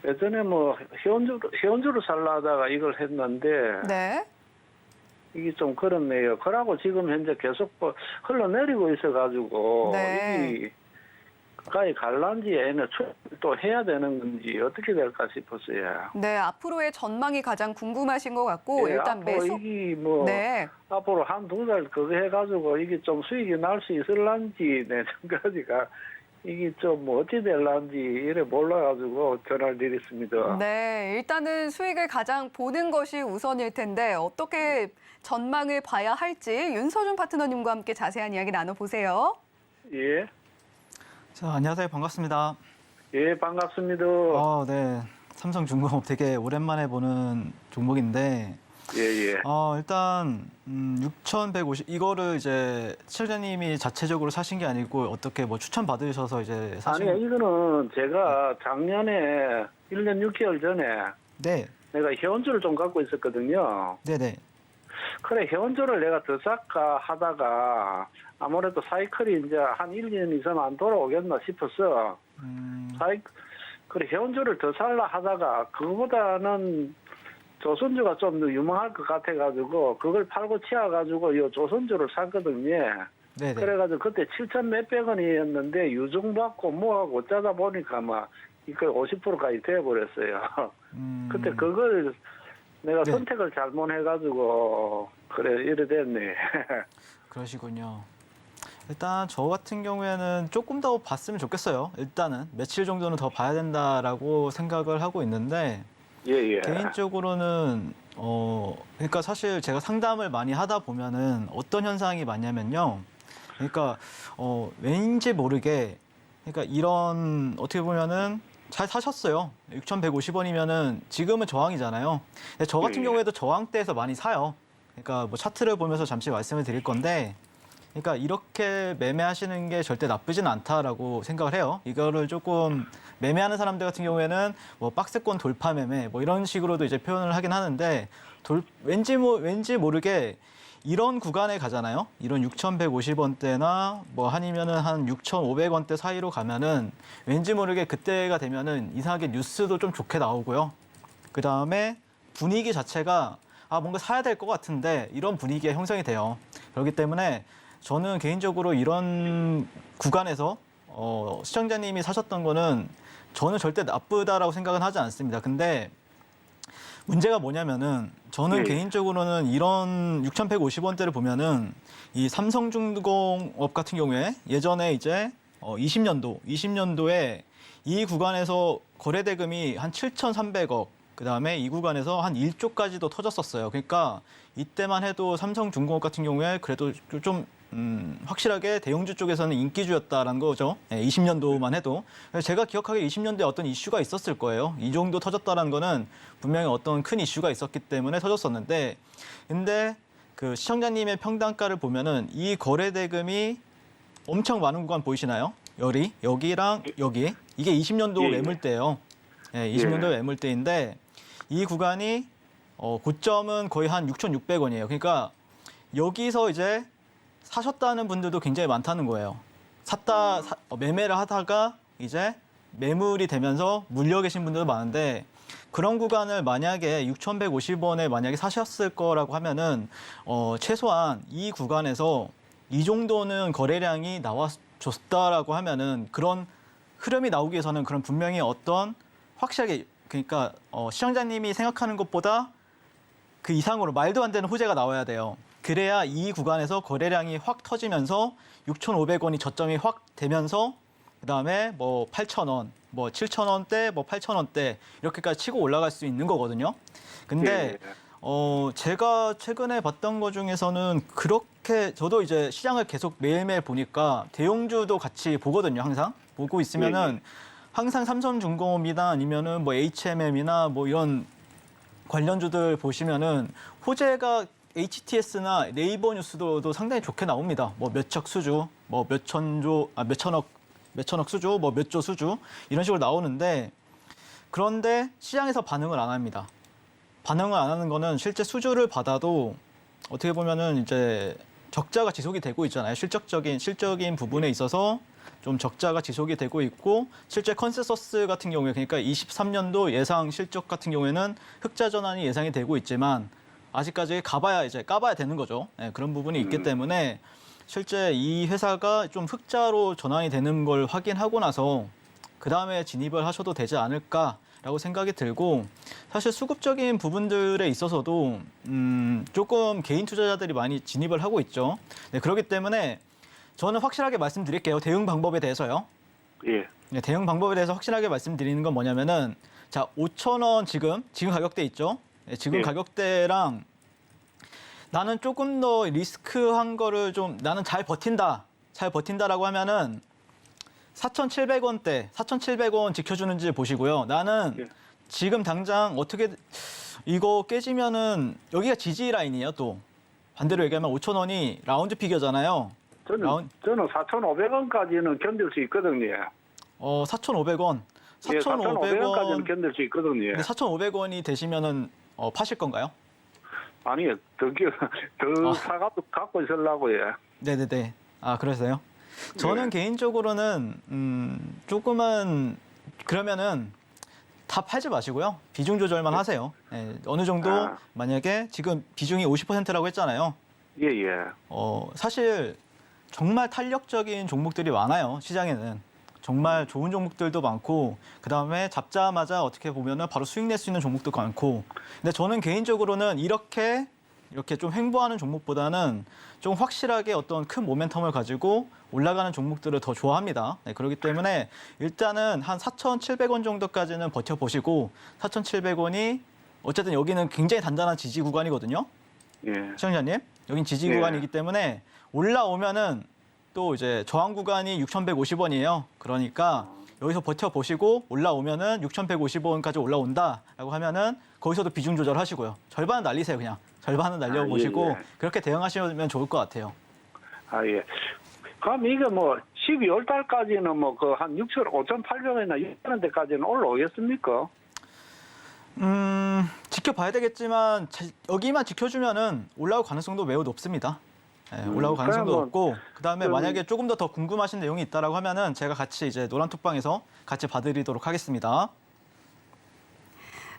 예전에 뭐 회원주를 살라 하다가 이걸 했는데 네, 이게 좀 그렇네요. 그러고 지금 현재 계속 흘러내리고 있어가지고 네. 이게 가까이 갈란지 얘는 또 해야 되는 건지 어떻게 될까 싶었어요. 네, 앞으로의 전망이 가장 궁금하신 것 같고, 예, 일단 앞으로 매수. 이게 뭐 네, 앞으로 한두 달 그거 해가지고 이게 좀 수익이 날 수 있을란지 내 생각이가 이게 좀 뭐 어찌 될란지 이래 몰라가지고 전화를 드렸습니다. 네, 일단은 수익을 가장 보는 것이 우선일 텐데 어떻게 전망을 봐야 할지 윤서준 파트너님과 함께 자세한 이야기 나눠보세요. 예, 자, 안녕하세요. 반갑습니다. 예, 반갑습니다. 네. 삼성중공업 되게 오랜만에 보는 종목인데 예. 일단 6,150 이거를 이제 실장님이 자체적으로 사신 게 아니고 어떻게 뭐 추천 받으셔서 이제 사신 아니 이거는 제가 작년에 1년 6개월 전에 네. 내가 회원주를 좀 갖고 있었거든요. 네네. 그래 회원주를 내가 더 살까 하다가 아무래도 사이클이 이제 한 1년 이상 안 돌아오겠나 싶어서 그래 회원주를 더 살라 하다가 그거보다는 조선주가 좀 더 유망할 것 같아가지고 그걸 팔고 치워가지고 이 조선주를 샀거든요. 네네. 그래가지고 그때 7천 몇백 원이었는데 유증받고 뭐하고 어쩌다 보니까 막 이거 50%까지 돼버렸어요. 그때 그걸 내가 네. 선택을 잘못해가지고 그래 이래 됐네. 그러시군요. 일단 저 같은 경우에는 조금 더 봤으면 좋겠어요. 일단은 며칠 정도는 더 봐야 된다라고 생각을 하고 있는데 예. 개인적으로는 그러니까 사실 제가 상담을 많이 하다 보면은 어떤 현상이 많냐면요. 그러니까 왠지 모르게 그러니까 이런 어떻게 보면은 잘 사셨어요. 6,150원이면은 지금은 저항이잖아요. 근데 저 같은 예. 경우에도 저항대에서 많이 사요. 그러니까 뭐 차트를 보면서 잠시 말씀을 드릴 건데 그러니까 이렇게 매매하시는 게 절대 나쁘진 않다라고 생각을 해요. 이거를 조금 매매하는 사람들 같은 경우에는 뭐 박스권 돌파 매매 뭐 이런 식으로도 이제 표현을 하긴 하는데 왠지 모르게 이런 구간에 가잖아요. 이런 6,150원대나 뭐 아니면은 한 6,500원대 사이로 가면은 왠지 모르게 그때가 되면은 이상하게 뉴스도 좀 좋게 나오고요. 그 다음에 분위기 자체가 뭔가 사야 될 것 같은데 이런 분위기가 형성이 돼요. 그렇기 때문에 저는 개인적으로 이런 구간에서 시청자님이 사셨던 거는 저는 절대 나쁘다라고 생각은 하지 않습니다. 근데 문제가 뭐냐면은 저는 개인적으로는 이런 6,150원대를 보면은 이 삼성중공업 같은 경우에 예전에 이제 20년도에 이 구간에서 거래 대금이 한 7,300억, 그다음에 이 구간에서 한 1조까지도 터졌었어요. 그러니까 이때만 해도 삼성중공업 같은 경우에 그래도 좀 확실하게 대형주 쪽에서는 인기주였다라는 거죠. 20년도만 해도. 제가 기억하기에 20년도에 어떤 이슈가 있었을 거예요. 이 정도 터졌다라는 거는 분명히 어떤 큰 이슈가 있었기 때문에 터졌었는데, 근데 그 시청자님의 평단가를 보면은 이 거래 대금이 엄청 많은 구간 보이시나요? 여기랑 여기. 이게 20년도 매물대예요. 20년도 매물대인데 이 구간이 고점은 거의 한 6,600원이에요. 그러니까 여기서 이제 사셨다는 분들도 굉장히 많다는 거예요. 매매를 하다가 이제 매물이 되면서 물려 계신 분들도 많은데, 그런 구간을 만약에 6,150원에 만약에 사셨을 거라고 하면은 최소한 이 구간에서 이 정도는 거래량이 나와줬다라고 하면은 그런 흐름이 나오기 위해서는 그런 분명히 어떤 확실하게, 그러니까 시청자님이 생각하는 것보다 그 이상으로 말도 안 되는 호재가 나와야 돼요. 그래야 이 구간에서 거래량이 확 터지면서 6,500원이 저점이 확 되면서 그다음에 뭐 8,000원, 뭐 7,000원대, 뭐 8,000원대 이렇게까지 치고 올라갈 수 있는 거거든요. 근데 제가 최근에 봤던 것 중에서는 그렇게, 저도 이제 시장을 계속 매일매일 보니까 대형주도 같이 보거든요. 항상 보고 있으면은 항상 삼성중공업이나 아니면은 뭐 HMM이나 뭐 이런 관련주들 보시면은 호재가 HTS나 네이버 뉴스도 상당히 좋게 나옵니다. 뭐 몇척 수주, 뭐 몇천억 수주, 뭐 몇 조 수주 이런 식으로 나오는데, 그런데 시장에서 반응을 안 합니다. 반응을 안 하는 거는 실제 수주를 받아도 어떻게 보면은 이제 적자가 지속이 되고 있잖아요. 실적인 부분에 있어서 좀 적자가 지속이 되고 있고, 실제 컨센서스 같은 경우에, 그러니까 23년도 예상 실적 같은 경우에는 흑자 전환이 예상이 되고 있지만 아직까지 까봐야 되는 거죠. 그런 부분이 있기 때문에 실제 이 회사가 좀 흑자로 전환이 되는 걸 확인하고 나서 그 다음에 진입을 하셔도 되지 않을까라고 생각이 들고, 사실 수급적인 부분들에 있어서도 조금 개인 투자자들이 많이 진입을 하고 있죠. 그렇기 때문에 저는 확실하게 말씀드릴게요. 대응 방법에 대해서요. 대응 방법에 대해서 확실하게 말씀드리는 건 뭐냐면은, 자, 5,000원 지금 가격대 있죠. 지금 가격대랑 나는 조금 더 리스크한 거를 좀 나는 잘 버틴다라고 하면은 4,700원대, 4,700원 지켜주는지 보시고요. 나는 지금 당장 어떻게 이거 깨지면은 여기가 지지 라인이에요. 또 반대로 얘기하면 5,000원이 라운드 피겨잖아요. 저는 4,500원까지는 견딜 수 있거든요. 4,500원. 4,500원까지는 견딜 수 있거든요. 근데 4,500원이 되시면은 파실 건가요? 아니요, 더 사갖고 갖고 있으려고요. 네네네. 그래서요? 저는 개인적으로는 조금은 그러면은 다 팔지 마시고요. 비중 조절만 하세요. 어느 정도 만약에 지금 비중이 50%라고 했잖아요. 사실 정말 탄력적인 종목들이 많아요. 시장에는. 정말 좋은 종목들도 많고, 그다음에 잡자마자 어떻게 보면은 바로 수익 낼 수 있는 종목도 많고. 근데 저는 개인적으로는 이렇게 좀 횡보하는 종목보다는 좀 확실하게 어떤 큰 모멘텀을 가지고 올라가는 종목들을 더 좋아합니다. 그렇기 때문에 일단은 한 4,700원 정도까지는 버텨보시고, 4,700원이 어쨌든 여기는 굉장히 단단한 지지 구간이거든요. 시청자님, 여긴 지지 구간이기 때문에 올라오면은 또 이제 저항 구간이 6,150원이에요. 그러니까 여기서 버텨보시고 올라오면은 6,150원까지 올라온다라고 하면은 거기서도 비중 조절하시고요. 절반은 날리세요, 그냥. 절반은 날려보시고 그렇게 대응하시면 좋을 것 같아요. 그럼 이게 뭐 12월 달까지는 뭐 그 한 5,800원이나 6,000원대까지는 올라오겠습니까? 지켜봐야 되겠지만 여기만 지켜주면은 올라올 가능성도 매우 높습니다. 네, 올라올 가능성도 그러면 높고 그다음에 만약에 조금 더 궁금하신 내용이 있다라고 하면은 제가 같이 이제 노란톡방에서 같이 봐드리도록 하겠습니다.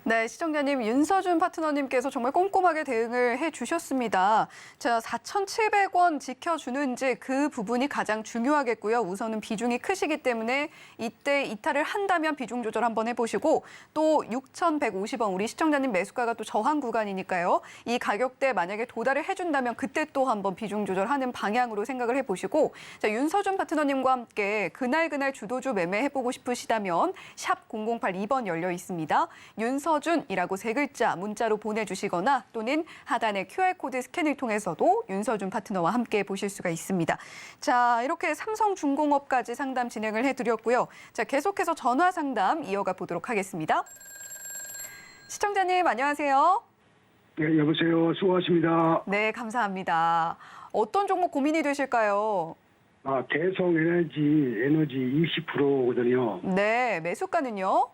네, 시청자님 윤서준 파트너님께서 정말 꼼꼼하게 대응을 해주셨습니다. 자, 4,700원 지켜주는지 그 부분이 가장 중요하겠고요. 우선은 비중이 크시기 때문에 이때 이탈을 한다면 비중 조절 한번 해보시고 또 6,150원 우리 시청자님 매수가가 또 저항 구간이니까요. 이 가격대 만약에 도달을 해준다면 그때 또 한번 비중 조절하는 방향으로 생각을 해보시고 자, 윤서준 파트너님과 함께 그날 주도주 매매해보고 싶으시다면 샵 0082번 열려 있습니다. 윤서준이라고 세 글자 문자로 보내주시거나 또는 하단의 QR코드 스캔을 통해서도 윤서준 파트너와 함께 보실 수가 있습니다. 자, 이렇게 삼성중공업까지 상담 진행을 해드렸고요. 자, 계속해서 전화 상담 이어가 보도록 하겠습니다. 시청자님 안녕하세요. 네, 여보세요. 수고하십니다. 네, 감사합니다. 어떤 종목 고민이 되실까요? 대성에너지 20%거든요. 네, 매수가는요?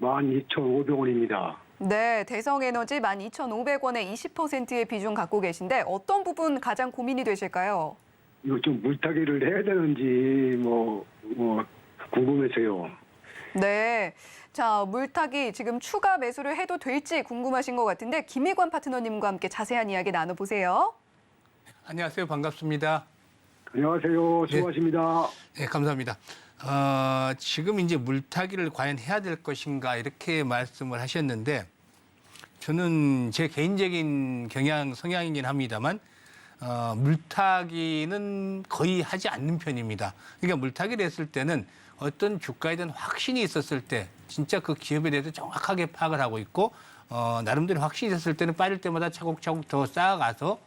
12,500원입니다. 네, 대성에너지 12,500원에 20%의 비중 갖고 계신데 어떤 부분 가장 고민이 되실까요? 이거 좀 물타기를 해야 되는지 궁금해서요. 네. 자, 물타기 지금 추가 매수를 해도 될지 궁금하신 것 같은데 김희관 파트너님과 함께 자세한 이야기 나눠보세요. 안녕하세요. 반갑습니다. 안녕하세요. 수고하십니다. 네, 감사합니다. 지금 이제 물타기를 과연 해야 될 것인가 이렇게 말씀을 하셨는데 저는 제 개인적인 성향이긴 합니다만 물타기는 거의 하지 않는 편입니다. 그러니까 물타기를 했을 때는 어떤 주가에 대한 확신이 있었을 때 진짜 그 기업에 대해서 정확하게 파악을 하고 있고 나름대로 확신이 있었을 때는 빠질 때마다 차곡차곡 더 쌓아가서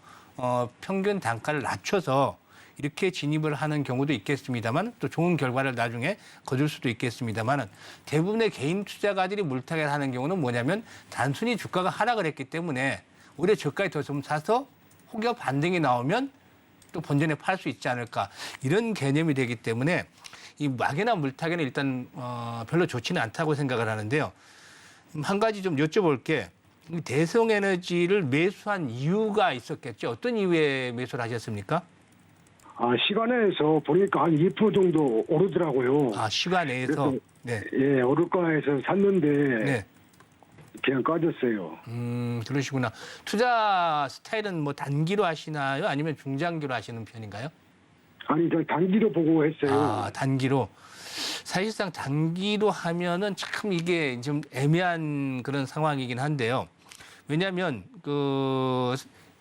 평균 단가를 낮춰서 이렇게 진입을 하는 경우도 있겠습니다만 또 좋은 결과를 나중에 거둘 수도 있겠습니다만 대부분의 개인 투자가들이 물타기를 하는 경우는 뭐냐면 단순히 주가가 하락을 했기 때문에 오히려 저가에 더 좀 사서 혹여 반등이 나오면 또 본전에 팔 수 있지 않을까 이런 개념이 되기 때문에 이 막연한 물타기는 일단 별로 좋지는 않다고 생각을 하는데요. 한 가지 좀 여쭤볼 게 대성에너지를 매수한 이유가 있었겠죠. 어떤 이유에 매수를 하셨습니까? 시간에서 보니까 한 2% 정도 오르더라고요. 시간에서? 네. 예, 오를까 해서 샀는데 네. 그냥 까졌어요. 그러시구나. 투자 스타일은 뭐 단기로 하시나요? 아니면 중장기로 하시는 편인가요? 아니, 저 단기로 보고 했어요. 단기로. 사실상 단기로 하면은 참 이게 좀 애매한 그런 상황이긴 한데요. 왜냐하면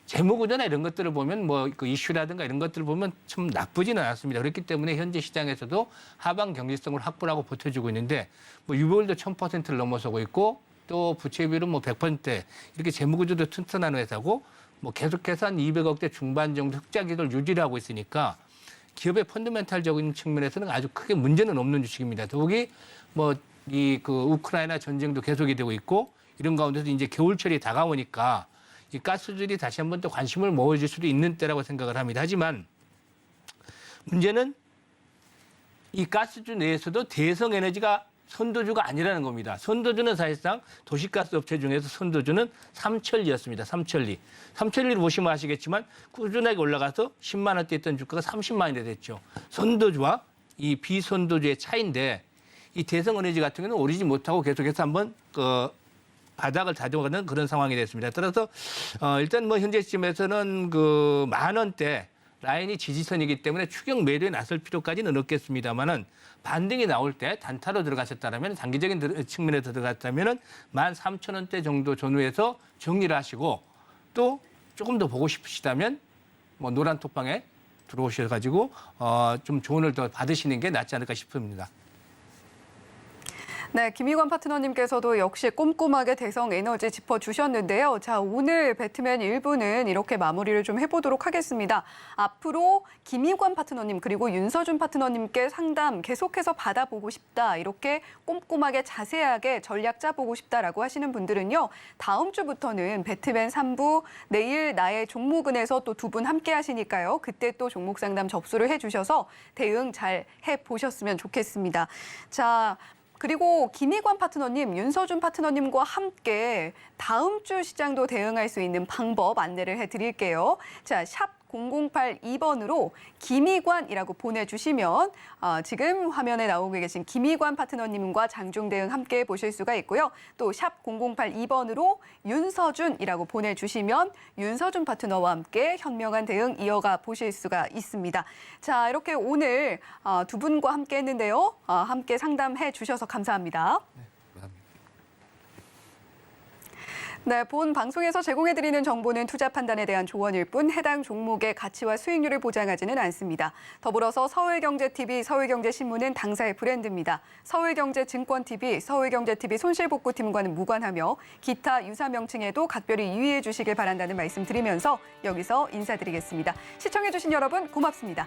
재무구조나 이런 것들을 보면 그 이슈라든가 이런 것들을 보면 참 나쁘지는 않았습니다. 그렇기 때문에 현재 시장에서도 하방 경제성을 확보하고 버텨주고 있는데 유보율도 1000%를 넘어서고 있고 또 부채비율은 100% 이렇게 재무구조도 튼튼한 회사고 계속해서 한 200억대 중반 정도 흑자 기조를 유지를 하고 있으니까 기업의 펀더멘탈적인 측면에서는 아주 크게 문제는 없는 주식입니다. 더욱이 우크라이나 전쟁도 계속이 되고 있고 이런 가운데서 이제 겨울철이 다가오니까 이 가스줄이 다시 한번 또 관심을 모아줄 수도 있는 때라고 생각을 합니다. 하지만 문제는 이 가스주 내에서도 대성에너지가 선도주가 아니라는 겁니다. 선도주는 사실상 도시가스 업체 중에서 선도주는 삼천리였습니다. 삼천리. 삼천리를 보시면 아시겠지만 꾸준하게 올라가서 10만 원대 있던 주가가 30만 원이 됐죠. 선도주와 이 비선도주의 차이인데 이 대성에너지 같은 경우는 오르지 못하고 계속해서 한번 바닥을 다져가는 그런 상황이 됐습니다. 따라서 일단 현재 시점에서는 10,000원대 라인이 지지선이기 때문에 추격 매도에 나설 필요까지는 없겠습니다만은 반등이 나올 때 단타로 들어가셨다면 단기적인 측면에서 들어갔다면은 13,000원대 정도 전후에서 정리를 하시고 또 조금 더 보고 싶으시다면 노란 톡방에 들어오셔가지고 좀 조언을 더 받으시는 게 낫지 않을까 싶습니다. 네, 김희관 파트너님께서도 역시 꼼꼼하게 대성에너지 짚어주셨는데요. 자, 오늘 배트맨 1부는 이렇게 마무리를 좀 해보도록 하겠습니다. 앞으로 김희관 파트너님 그리고 윤서준 파트너님께 상담 계속해서 받아보고 싶다. 이렇게 꼼꼼하게 자세하게 전략 짜보고 싶다라고 하시는 분들은요. 다음 주부터는 배트맨 3부 내일 나의 종목은에서 또 두 분 함께 하시니까요. 그때 또 종목 상담 접수를 해주셔서 대응 잘 해보셨으면 좋겠습니다. 자, 그리고 김희관 파트너님, 윤서준 파트너님과 함께 다음 주 시장도 대응할 수 있는 방법 안내를 해드릴게요. 자, 샵 0082번으로 김희관이라고 보내주시면 지금 화면에 나오고 계신 김희관 파트너님과 장중 대응 함께 보실 수가 있고요. 또 샵 0082번으로 윤서준이라고 보내주시면 윤서준 파트너와 함께 현명한 대응 이어가 보실 수가 있습니다. 자, 이렇게 오늘 두 분과 함께 했는데요. 함께 상담해 주셔서 감사합니다. 네, 본 방송에서 제공해드리는 정보는 투자 판단에 대한 조언일 뿐 해당 종목의 가치와 수익률을 보장하지는 않습니다. 더불어서 서울경제TV, 서울경제신문은 당사의 브랜드입니다. 서울경제증권TV, 서울경제TV 손실복구팀과는 무관하며 기타 유사 명칭에도 각별히 유의해 주시길 바란다는 말씀 드리면서 여기서 인사드리겠습니다. 시청해주신 여러분 고맙습니다.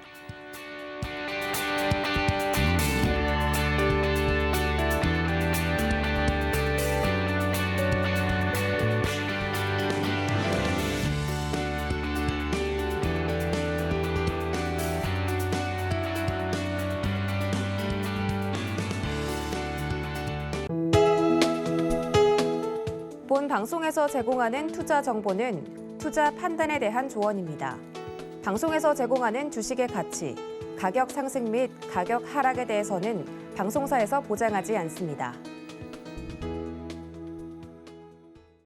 본 방송에서 제공하는 투자 정보는 투자 판단에 대한 조언입니다. 방송에서 제공하는 주식의 가치, 가격 상승 및 가격 하락에 대해서는 방송사에서 보장하지 않습니다.